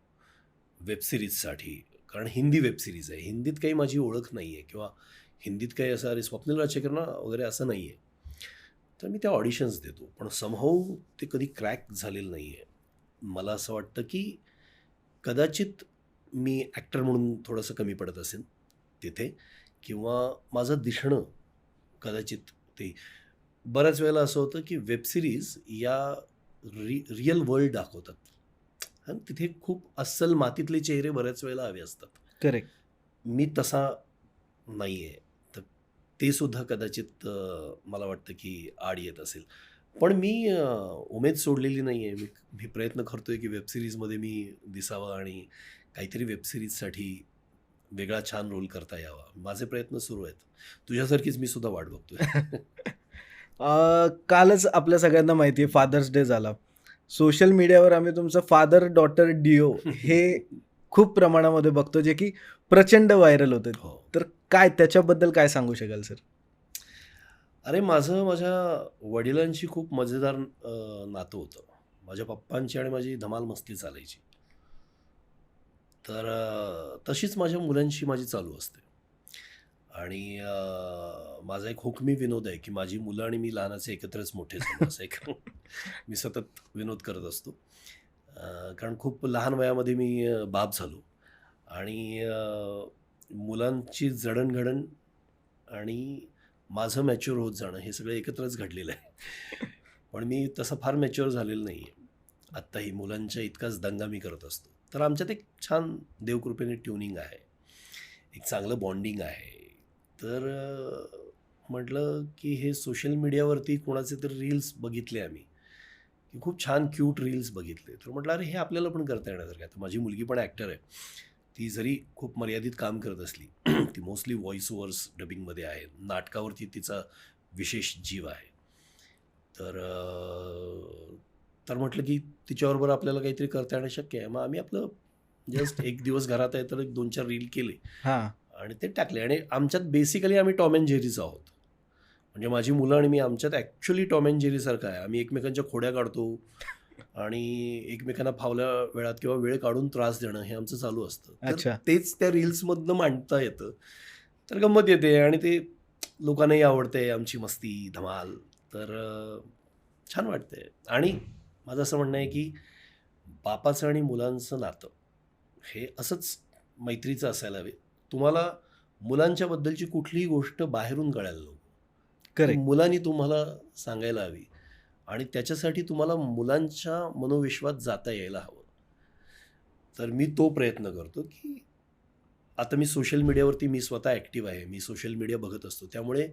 वेबसिरीजसाठी. कारण हिंदी वेबसिरीज आहे, हिंदीत काही माझी ओळख नाही आहे किंवा हिंदीत काही असं अरे स्वप्नील राजशेखर वगैरे असं नाही आहे. तर मी त्या ऑडिशन्स देतो, पण समहाऊ ते कधी क्रॅक झालेलं नाही आहे. मला असं वाटतं की कदाचित मी ॲक्टर म्हणून थोडंसं कमी पडत असेल तिथे, किंवा माझं दिसणं कदाचित ते. बऱ्याच वेळेला असं होतं की वेबसिरीज या रिअल वर्ल्ड दाखवतात आणि तिथे खूप अस्सल मातीतले चेहरे बऱ्याच वेळेला हवे असतात. करेक्ट. मी तसा नाही आहे, तर ते सुद्धा कदाचित मला वाटतं की आड येत असेल. पण मी उमेद सोडलेली नाही आहे. मी प्रयत्न करतो आहे की वेबसिरीजमध्ये मी दिसावं आणि काहीतरी वेबसिरीजसाठी वेगळा छान रोल करता यावा. माझे प्रयत्न सुरू आहेत. तुझ्यासारखीच मी सुद्धा वाट बघतोय. कालच आपल्या सगळ्यांना माहिती आहे फादर्स डे झाला. सोशल मीडियावर आम्ही तुमचं फादर डॉटर डिओ हे खूप प्रमाणामध्ये बघतो, जे की प्रचंड व्हायरल होते. हो. तर काय त्याच्याबद्दल काय सांगू शकाल सर? अरे माझ्या वडिलांशी खूप मजेदार नातं होतं. माझ्या पप्पांची आणि माझी धमाल मस्ती चालायची. तर तशीच माझ्या मुलांशी माझी चालू असते. आणि माझा एक हुकमी विनोद आहे की माझी मुलं आणि मी लहानाचे एकत्रच मोठे झालो, असं एक मी सतत विनोद करत असतो. कारण खूप लहान वयामध्ये मी बाप झालो आणि मुलांची जडणघडण आणि माझं मॅच्युअर होत जाणं हे सगळं एकत्रच घडलेलं आहे. पण मी तसं फार मॅच्युअर झालेलं नाही आहे. आत्ताही मुलांच्या इतकाच दंगा मी करत असतो. तर आमच्यात एक छान देवकृपेने ट्युनिंग आहे, एक चांगलं बॉन्डिंग आहे. तर म्हटलं की हे सोशल मीडियावरती कोणाचे तरी रील्स बघितले आम्ही, की खूप छान क्यूट रील्स बघितले. तर म्हटलं अरे हे आपल्याला पण करता येण्यासारखं आहे. तर माझी मुलगी पण ॲक्टर आहे. ती जरी खूप मर्यादित काम करत असली ती मोस्टली व्हॉइस ओव्हर्स डबिंगमध्ये आहे. नाटकावरती तिचा विशेष जीव आहे. तर म्हटलं की तिच्याबरोबर आपल्याला काहीतरी करता येणं शक्य आहे. मग आम्ही आपलं जस्ट एक दिवस घरात आहे तर एक 2-4 रील केले हां. आणि ते टाकले. आणि आमच्यात बेसिकली आम्ही टॉम अँड जेरीच आहोत. म्हणजे माझी मुलं आणि मी आमच्यात ॲक्च्युली टॉम अँड जेरीसारखं आहे. आम्ही एकमेकांच्या खोड्या काढतो आणि एकमेकांना फावल्या वेळात किंवा वेळ काढून त्रास देणं हे आमचं चालू असतं. तर अच्छा. तेच त्या रील्समधनं मांडता येतं. तर गंमत येते आणि ते लोकांनाही आवडते आमची मस्ती, धमाल. तर छान वाटते. आणि माझं असं म्हणणं आहे की बापाचं आणि मुलांचं नातं हे असंच मैत्रीचं असायला हवे. तुम्हाला मुलांच्याबद्दलची कुठलीही गोष्ट बाहेरून कळायला नको. ती करेक्ट. मुलांनी तुम्हाला सांगायला हवी आणि त्याच्यासाठी तुम्हाला मुलांच्या मनोविश्वात जाता यायला हवं. तर मी तो प्रयत्न करतो की आता मी सोशल मीडियावरती मी स्वतः ॲक्टिव्ह आहे. मी सोशल मीडिया बघत असतो. त्यामुळे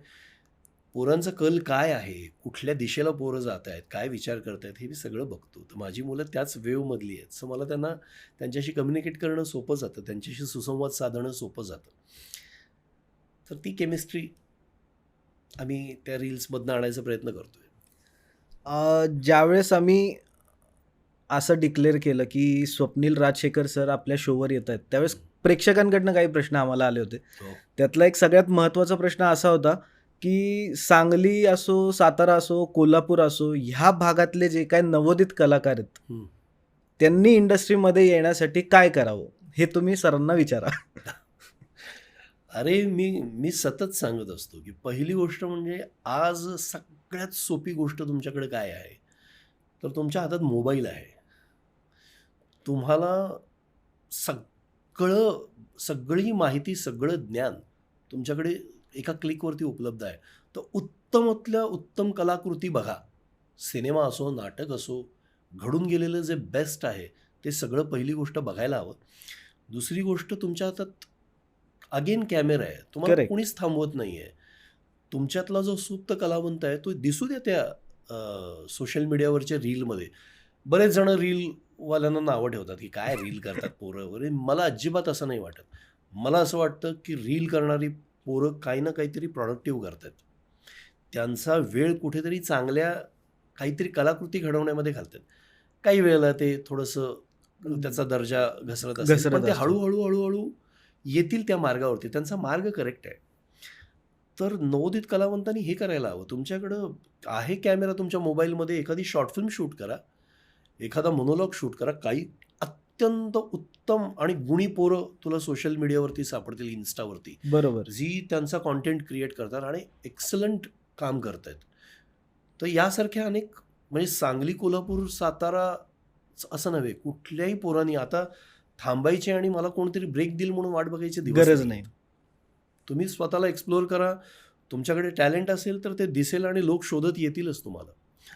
पोरांचा कल काय आहे, कुठल्या दिशेला पोरं जात आहेत, काय विचार करत आहेत, हे मी सगळं बघतो. तर माझी मुलं त्याच वेवमधली आहेत. सो मला त्यांच्याशी कम्युनिकेट करणं सोपं जातं, त्यांच्याशी सुसंवाद साधणं सोपं जातं. तर ती केमिस्ट्री आम्ही त्या रील्समधनं आणायचा प्रयत्न करतोय. ज्यावेळेस आम्ही असं डिक्लेअर केलं की स्वप्नील राजशेखर सर आपल्या शोवर येत आहेत, त्यावेळेस प्रेक्षकांकडनं काही प्रश्न आम्हाला आले होते. हो. त्यातला एक सगळ्यात महत्त्वाचा प्रश्न असा होता की सांगली असो, सातारा असो, कोल्हापूर असो, ह्या भागातले जे काही नवोदित कलाकार आहेत, हं. त्यांनी इंडस्ट्रीमध्ये येण्यासाठी काय करावं? हे तुम्ही सरांना विचारा. अरे मी सतत सांगत असतो की पहिली गोष्ट म्हणजे आज सगळ्यात सोपी गोष्ट तुमच्याकडे काय आहे? तर तुमच्या हातात मोबाईल आहे. तुम्हाला सगळी माहिती, सगळं ज्ञान तुमच्याकडे एका क्लिकवरती उपलब्ध आहे. तर उत्तमातल्या उत्तम कलाकृती बघा. सिनेमा असो, नाटक असो, घडून गेलेलं जे बेस्ट आहे ते सगळं पहिली गोष्ट बघायला हवं. दुसरी गोष्ट तुमच्या हातात अगेन कॅमेरा आहे. तुम्हाला करेक्ट. कोणीच थांबवत नाही आहे. तुमच्यातला जो सुप्त कलावंत आहे तो दिसू द्या त्या सोशल मीडियावरच्या रीलमध्ये. बरेच जण रीलवाल्यांना नावं ठेवतात की काय रील करतात पोरं वगैरे. मला अजिबात असं नाही वाटत. मला असं वाटतं की रील करणारी पोरं काही ना काहीतरी प्रॉडक्टिव्ह करतात. त्यांचा वेळ कुठेतरी चांगल्या काहीतरी कलाकृती घडवण्यामध्ये घालतात. काही वेळेला ते थोडंसं त्याचा दर्जा घसरत असेल, घसरत पण ते असतो. हळूहळू येतील त्या मार्गावरती. त्यांचा मार्ग करेक्ट आहे. तर नवोदित कलावंतांनी हे करायला हवं. तुमच्याकडं आहे कॅमेरा तुमच्या मोबाईलमध्ये, एखादी शॉर्ट फिल्म शूट करा, एखादा मोनोलॉग शूट करा. काही अत्यंत उत्तम आणि गुणी पोरं तुला सोशल मीडियावरती सापडतील, इन्स्टावरती, बरोबर. जी त्यांचा कॉन्टेंट क्रिएट करतात आणि एक्सलंट काम करतायत. तर यासारख्या अनेक, म्हणजे सांगली, कोल्हापूर, सातारा असं नव्हे, कुठल्याही पोरांनी आता थांबायचे आणि मला कोणतरी ब्रेक देईल म्हणून वाट बघायची दिवस गरज नाहीयेत. नाही. तुम्ही स्वतःला एक्सप्लोअर करा. तुमच्याकडे टॅलेंट असेल तर ते दिसेल आणि लोक शोधत येतीलच तुम्हाला.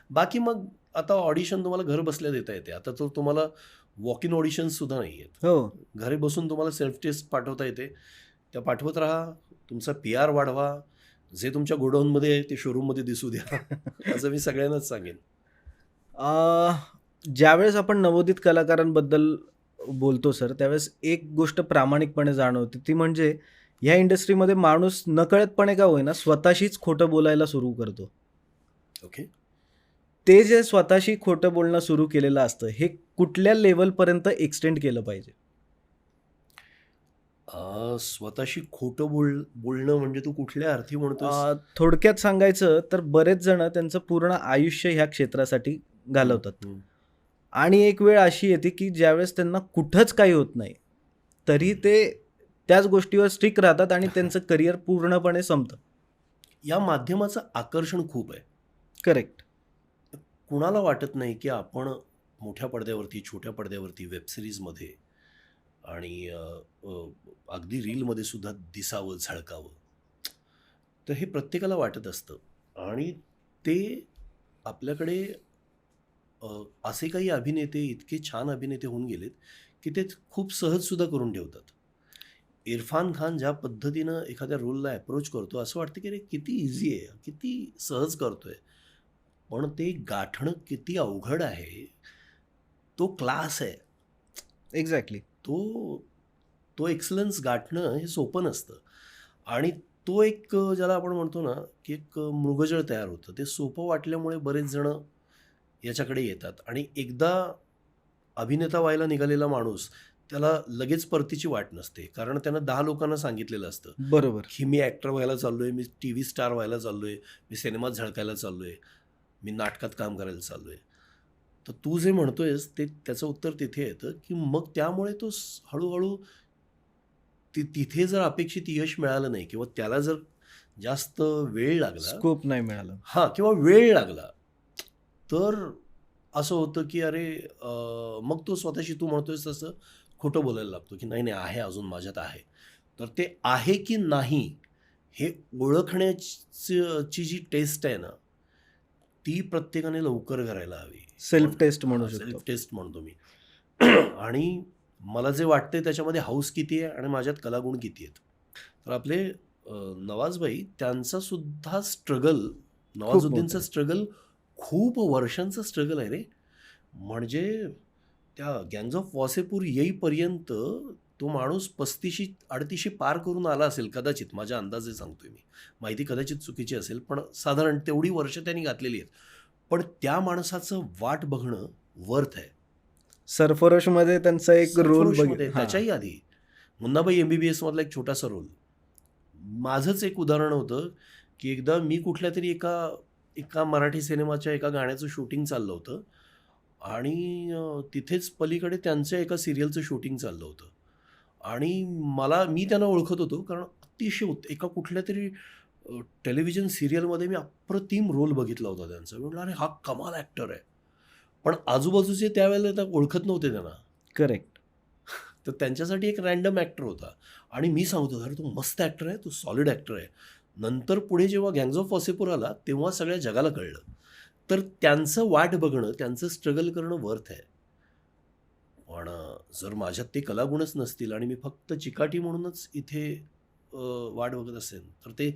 बाकी मग आता ऑडिशन तुम्हाला घर बसल्या देता येते. आता तर तुम्हाला वॉक इन ऑडिशन्स सुद्धा नाही आहेत. हो. घरी बसून तुम्हाला सेल्फ टेस्ट पाठवता येते. त्या पाठवत राहा. तुमचा PR वाढवा. जे तुमच्या गोडाऊनमध्ये आहे ते शोरूममध्ये दिसू द्या. असं मी सगळ्यांनाच सांगेन. ज्यावेळेस आपण नवोदित कलाकारांबद्दल बोलतो सर, त्यावेळेस एक गोष्ट प्रामाणिकपणे जाणवते, ती म्हणजे ह्या इंडस्ट्रीमध्ये माणूस नकळतपणे का होईना स्वतःशीच खोटं बोलायला सुरू करतो. ओके. ते जे स्वतःशी खोटं बोलणं सुरू केलेलं असतं, हे कुठल्या लेवलपर्यंत एक्सटेंड केलं पाहिजे? स्वतःशी खोटं बोलणं म्हणजे तू कुठल्या अर्थी म्हणतोस? थोडक्यात सांगायचं तर बरेच जण त्यांचं पूर्ण आयुष्य ह्या क्षेत्रासाठी घालवतात हम्म. आणि एक वेळ अशी येते की ज्यावेळेस त्यांना कुठंच काही होत नाही, तरी ते त्याच गोष्टीवर स्टिक राहतात आणि त्यांचं करिअर पूर्णपणे संपतं. या माध्यमाचं आकर्षण खूप आहे. करेक्ट. कुणाला वाटत नाही की आपण मोठ्या पडद्यावरती, छोट्या पडद्यावरती, वेबसिरीजमध्ये आणि अगदी रीलमध्ये सुद्धा दिसावं, झळकावं. तर हे प्रत्येकाला वाटत असतं आणि ते आपल्याकडे असे काही अभिनेते, इतके छान अभिनेते होऊन गेलेत की ते खूप सहजसुद्धा करून ठेवतात. इरफान खान ज्या पद्धतीनं एखाद्या रोलला अप्रोच करतो, असं वाटतं की अरे किती इझी आहे, किती सहज करतोय. पण ते गाठणं किती अवघड आहे. तो क्लास आहे. एक्झॅक्टली. तो एक्सलन्स गाठणं हे सोपं नसतं आणि तो एक ज्याला आपण म्हणतो ना की एक मृगजळ तयार होतं. ते सोपं वाटल्यामुळे बरेच जण याच्याकडे येतात आणि एकदा अभिनेता व्हायला निघालेला माणूस, त्याला लगेच परतीची वाट नसते. कारण त्यानं 10 लोकांना सांगितलेलं असतं बरोबर. की मी ॲक्टर व्हायला चाललोय, मी TV स्टार व्हायला चाललोय, मी सिनेमात झळकायला चाललोय, मी नाटकात काम करायला चाललोय. तर तू जे म्हणतोयस ते त्याचं उत्तर तिथे येतं की मग त्यामुळे तो हळूहळू तिथे जर अपेक्षित यश मिळालं नाही किंवा त्याला जर जास्त वेळ लागला, स्कोप नाही मिळाला. हां, किंवा वेळ लागला, तर असं होतं की अरे मग तो स्वतःशी तू म्हणतोयस तसं खोटं बोलायला लागतो की नाही नाही आहे, अजून माझ्यात आहे. तर ते आहे की नाही हे ओळखण्याची जी टेस्ट आहे ना, ती प्रत्येकाने लवकर करायला हवी. सेल्फ टेस्ट म्हणू शकतो. सेल्फ टेस्ट म्हणतो मी. आणि मला जे वाटतंय त्याच्यामध्ये हाऊस किती आहे आणि माझ्यात कलागुण किती आहेत. तर आपले नवाजभाई, त्यांचा सुद्धा स्ट्रगल, नवाजुद्दीनचं स्ट्रगल खूप वर्षांचं स्ट्रगल आहे रे. म्हणजे त्या गँग्स ऑफ वासेपूर येईपर्यंत तो माणूस 35-38 पार करून आला असेल कदाचित, माझ्या अंदाजे सांगतोय मी. माहिती कदाचित चुकीची असेल, पण साधारण तेवढी वर्ष त्यांनी घातलेली आहेत. पण त्या माणसाचं वाट बघणं वर्थ आहे. सरफरोशमध्ये त्यांचा एक रोल सरफरोशमध्ये, त्याच्याही आधी मुन्नाबाई MBBS मधला एक छोटासा रोल. माझंच एक उदाहरण होतं की एकदा मी कुठल्या तरी एका मराठी सिनेमाच्या एका गाण्याचं शूटिंग चाललं होतं आणि तिथेच पलीकडे त्यांच्या एका सिरियलचं शूटिंग चाललं होतं आणि मी त्यांना ओळखत होतो कारण अतिशय एका कुठल्या तरी टेलिव्हिजन सिरियलमध्ये मी अप्रतिम रोल बघितला होता त्यांचा. मी म्हटलं अरे हा कमाल ॲक्टर आहे. पण आजूबाजूचे त्यावेळेला त्या ओळखत नव्हते त्यांना. करेक्ट. तर त्यांच्यासाठी एक रँडम ॲक्टर होता आणि मी सांगतो अरे तो मस्त ॲक्टर आहे, तो सॉलिड ॲक्टर आहे. नंतर पुढे जेव्हा गँग्स ऑफ वासेपूर आला तेव्हा सगळ्या जगाला कळलं. तर त्यांचं वाट बघणं, त्यांचं स्ट्रगल करणं वर्थ आहे. पण जर माझ्यात ते कलागुणच नसतील आणि मी फक्त चिकाटी म्हणूनच इथे वाट बघत असेल, तर ते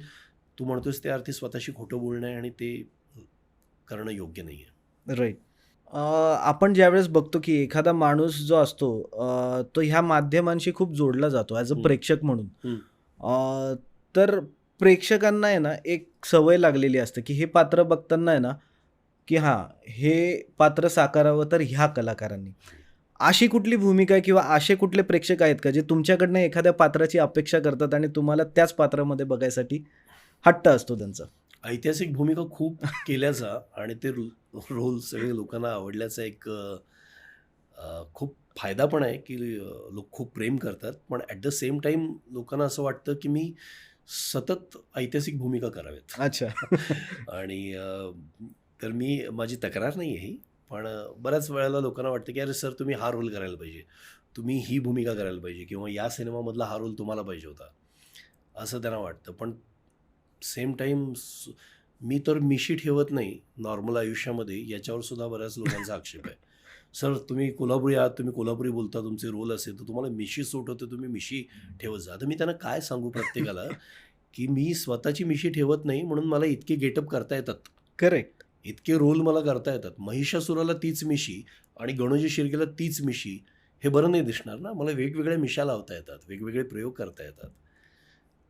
तू म्हणतोस त्या अर्थी स्वतःशी खोटं बोलणं आहे आणि ते करणं योग्य नाही आहे. राईट. आपण ज्यावेळेस बघतो की एखादा माणूस जो असतो तो ह्या माध्यमांशी खूप जोडला जातो ॲज अ प्रेक्षक म्हणून. तर प्रेक्षकांना आहे ना एक सवय लागलेली असते की हे पात्र बघताना आहे ना की हां, हे पात्र साकारावं तर ह्या कलाकारांनी. अशी कुठली भूमिका आहे किंवा असे कुठले प्रेक्षक आहेत का जे तुमच्याकडनं एखाद्या पात्राची अपेक्षा करतात आणि तुम्हाला त्याच पात्रामध्ये बघायसाठी हट्ट असतो त्यांचा. ऐतिहासिक भूमिका खूप केल्याचा आणि ते रोल सगळे लोकांना आवडल्याचा एक खूप फायदा पण आहे की लोक खूप प्रेम करतात, पण ॲट द सेम टाईम लोकांना असं वाटतं की मी सतत ऐतिहासिक भूमिका कराव्यात. अच्छा. आणि तर माझी तक्रार नाही आहे ही, पण बऱ्याच वेळेला लोकांना वाटतं की अरे सर तुम्ही हा रोल करायला पाहिजे, तुम्ही ही भूमिका करायला पाहिजे, किंवा या सिनेमामधला हा रोल तुम्हाला पाहिजे होता, असं त्यांना वाटतं. पण सेम टाईम मी तर मिशी ठेवत नाही नॉर्मल आयुष्यामध्ये, याच्यावर सुद्धा बऱ्याच लोकांचा आक्षेप आहे. सर तुम्ही कोल्हापुरी आहात, तुम्ही कोल्हापुरी बोलता, तुमचे रोल असेल तर तुम्हाला मिशी सूट होते, तुम्ही मिशी ठेवत जा. तर मी त्यांना काय सांगू प्रत्येकाला की मी स्वतःची मिशी ठेवत नाही, म्हणून मला इतके गेटअप करता येतात, करेक्ट. इतके रोल मला करता येतात. महिषासुराला तीच मिशी आणि गणोजी शिर्केला तीच मिशी, हे बरं नाही दिसणार ना. मला वेगवेगळ्या मिशा लावता येतात, वेगवेगळे प्रयोग करता येतात.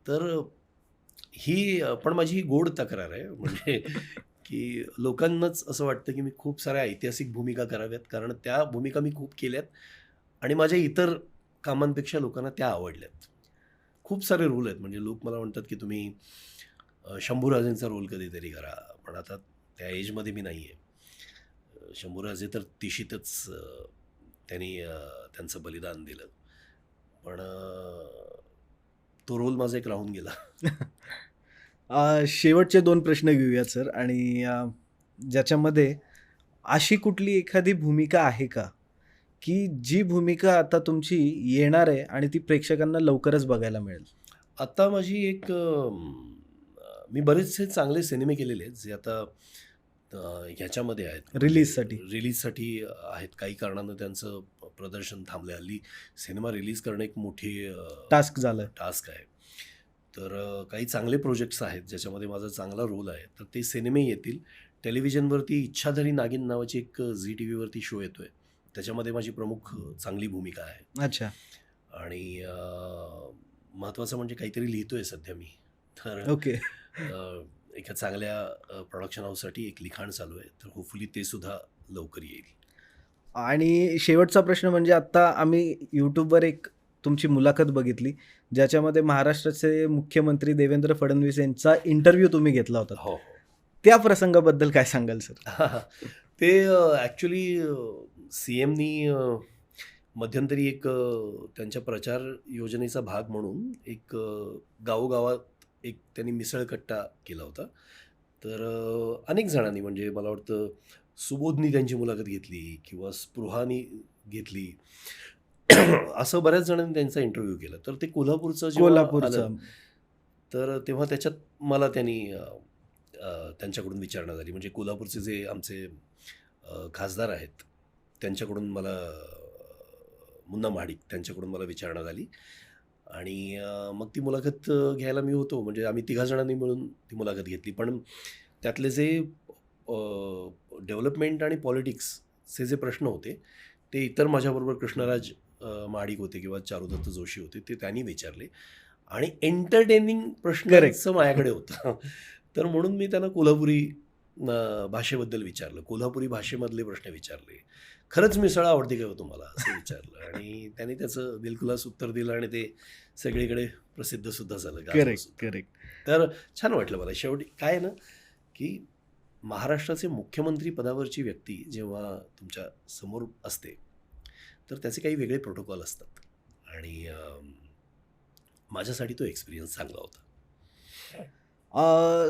तर ही पण माझी ही गोड तक्रार आहे, म्हणजे की लोकांनाच असं वाटतं की मी खूप साऱ्या ऐतिहासिक भूमिका कराव्यात, कारण त्या भूमिका मी खूप केल्यात आणि माझ्या इतर कामांपेक्षा लोकांना त्या आवडल्यात. खूप सारे रोल आहेत, म्हणजे लोक मला म्हणतात की तुम्ही शंभूराजेंचा रोल कधीतरी करा, पण आता त्या एजमध्ये मी नाही आहे. शंभूराजे तर तिशीतच त्यांनी त्यांचं बलिदान दिलं, पण तो रोल माझा एक राहून गेला. शेवटचे 2 प्रश्न घेऊयात सर, आणि ज्याच्यामध्ये अशी कुठली एखादी भूमिका आहे का, की जी भूमिका आता तुमची येणार आहे आणि ती प्रेक्षकांना लवकरच बघायला मिळेल? आता माझी एक मी बरेचसे चांगले सिनेमे केलेले आहेत जे आता ह्याच्यामध्ये आहेत, रिलीजसाठी. रिलीजसाठी आहेत. काही कारणानं त्यांचं प्रदर्शन थांबलं. हल्ली सिनेमा रिलीज करणं एक मोठी टास्क झालं. टास्क आहे. तर काही चांगले प्रोजेक्ट्स आहेत ज्याच्यामध्ये माझा चांगला रोल आहे, तर ते सिनेमे येतील. टेलिव्हिजनवरती इच्छाधारी नागिन नावाची एक झी टी व्हीवरती शो येतोय, त्याच्यामध्ये माझी प्रमुख चांगली भूमिका आहे. अच्छा. आणि महत्त्वाचं म्हणजे काहीतरी लिहितोय सध्या मी, तर ओके. एका चांगल्या प्रोडक्शन हाऊससाठी एक लिखाण चालू आहे, तर होपफुली ते सुद्धा लवकर येईल. आणि शेवटचा प्रश्न म्हणजे आत्ता आम्ही यूट्यूबवर एक तुमची मुलाखत बघितली, ज्याच्यामध्ये महाराष्ट्राचे मुख्यमंत्री देवेंद्र फडणवीस यांचा इंटरव्ह्यू तुम्ही घेतला होता. हो हो. त्या प्रसंगाबद्दल काय सांगाल सर? ते ॲक्च्युली सी एमनी मध्यंतरी एक त्यांच्या प्रचार योजनेचा भाग म्हणून एक गावोगावात एक त्यांनी मिसळकट्टा केला होता. तर अनेक जणांनी, म्हणजे मला वाटतं सुबोधनी त्यांची मुलाखत घेतली किंवा स्पृहानी घेतली, असं बऱ्याच जणांनी त्यांचा इंटरव्ह्यू केला. तर ते कोल्हापूरचं जेव्हा कोल्हापूरचा. आलं, तर तेव्हा त्याच्यात मला त्यांच्याकडून विचारणा झाली. म्हणजे कोल्हापूरचे जे आमचे खासदार आहेत त्यांच्याकडून मला मुन्ना महाडिक त्यांच्याकडून मला विचारणा झाली. आणि मग ती मुलाखत घ्यायला मी होतो, म्हणजे आम्ही तिघा जणांनी मिळून ती मुलाखत घेतली. पण त्यातले जे डेव्हलपमेंट आणि पॉलिटिक्सचे जे प्रश्न होते ते इतर माझ्याबरोबर कृष्णराज महाडिक होते किंवा चारुदत्त जोशी होते, ते त्यांनी विचारले. आणि एंटरटेनिंग प्रश्नांचं माझ्याकडे होतं. तर म्हणून मी त्यांना कोल्हापुरी भाषेबद्दल विचारलं, कोल्हापुरी भाषेमधले प्रश्न विचारले. खरंच मिसळ आवडते का तुम्हाला असं विचारलं, आणि त्यांनी त्याचं दिलखुलास उत्तर दिलं आणि ते सगळीकडे प्रसिद्ध सुद्धा झालं. Correct, correct. तर छान वाटलं मला. शेवटी काय आहे ना, की महाराष्ट्राचे मुख्यमंत्री पदावरची व्यक्ती जेव्हा तुमच्या समोर असते तर त्याचे काही वेगळे प्रोटोकॉल असतात, आणि माझ्यासाठी तो एक्सपिरियन्स चांगला होता.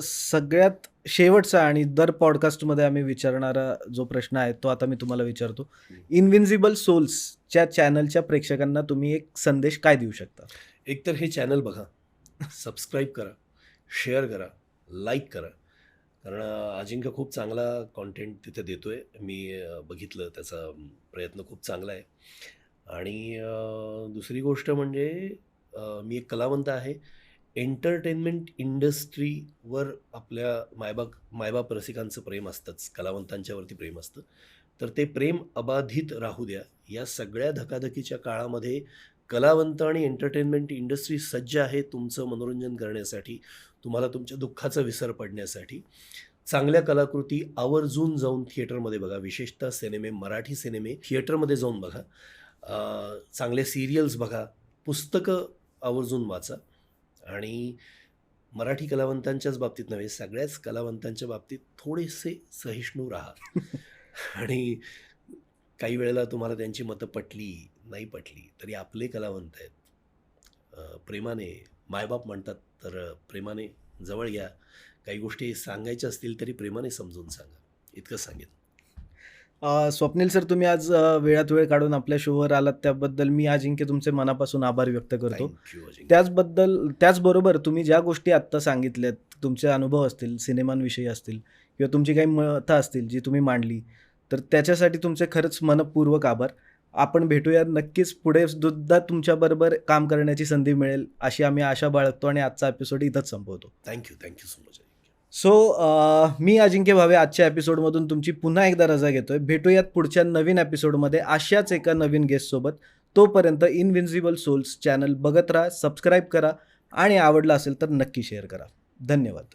सगळ्यात शेवटचा आणि दर पॉडकास्टमध्ये आम्ही विचारणारा जो प्रश्न आहे तो आता मी तुम्हाला विचारतो. इनविन्सिबल सोल्सच्या चॅनलच्या प्रेक्षकांना तुम्ही एक संदेश काय देऊ शकता? एकतर हे चॅनल बघा, सबस्क्राईब करा, शेअर करा, लाईक करा, कारण अजिंक्य खूप चांगला कॉन्टेंट तिथे देतोय. मी बघितलं, त्याचा प्रयत्न खूप चांगला आहे. आणि दुसरी गोष्ट म्हणजे मी एक कलावंत आहे. एंटरटेनमेंट इंडस्ट्रीवर आपल्या मायबाप रसिकांचं प्रेम असतंच, कलावंतांच्यावरती प्रेम असतं. तर ते प्रेम अबाधित राहू द्या. या सगळ्या धकाधकीच्या काळामध्ये कलावंत आणि एंटरटेनमेंट इंडस्ट्री सज्ज आहे तुमचं मनोरंजन करण्यासाठी, तुम्हाला तुमच्या दुःखाचा विसर पडण्यासाठी. चांगल्या कलाकृती आवर्जून जाऊन थिएटरमध्ये बघा, विशेषतः सिनेमे, मराठी सिनेमे थिएटरमध्ये जाऊन बघा. चांगले सिरियल्स बघा, पुस्तकं आवर्जून वाचा, आणि मराठी कलावंतांच्याच बाबतीत नव्हे, सगळ्याच कलावंतांच्या बाबतीत थोडेसे सहिष्णू राहा. आणि काही वेळेला तुम्हाला त्यांची मतं पटली नाही पटली तरी आपले कलावंत आहेत, प्रेमाने मायबाप म्हणतात तर प्रेमाने जवळ घ्या. काही गोष्टी सांगायच्या असतील तरी प्रेमाने समजून सांगा. इतकं सांगेन. स्वप्नील सर, तुम्ही आज वेळात वेळ काढून आपल्या शोवर आलात त्याबद्दल मी अजिंक्य तुमचे मनापासून आभार व्यक्त करतो. थँक्यू अजिंक्य. त्याचबरोबर तुम्ही ज्या गोष्टी आत्ता सांगितल्यात, तुमचे अनुभव असतील, सिनेमांविषयी असतील किंवा तुमची काही मतं असतील जी तुम्ही मांडली, तर त्याच्यासाठी तुमचे खरंच मनपूर्वक आभार. आपण भेटूया नक्कीच. पुढे सुद्धा तुमच्याबरोबर काम करण्याची संधी मिळेल अशी आम्ही आशा बाळगतो आणि आजचा एपिसोड इथंच संपवतो. Thank you so much. सो मी अजिंक्य भावे आजच्या एपिसोडमधून तुमची पुन्हा एकदा रजा घेतोय. भेटूयात पुढच्या नवीन एपिसोडमध्ये अशाच एका नवीन गेस्टसोबत. तोपर्यंत इनविन्सिबल सोल्स चॅनल बघत राहा, सबस्क्राईब करा आणि आवडलं असेल तर नक्की शेअर करा. धन्यवाद.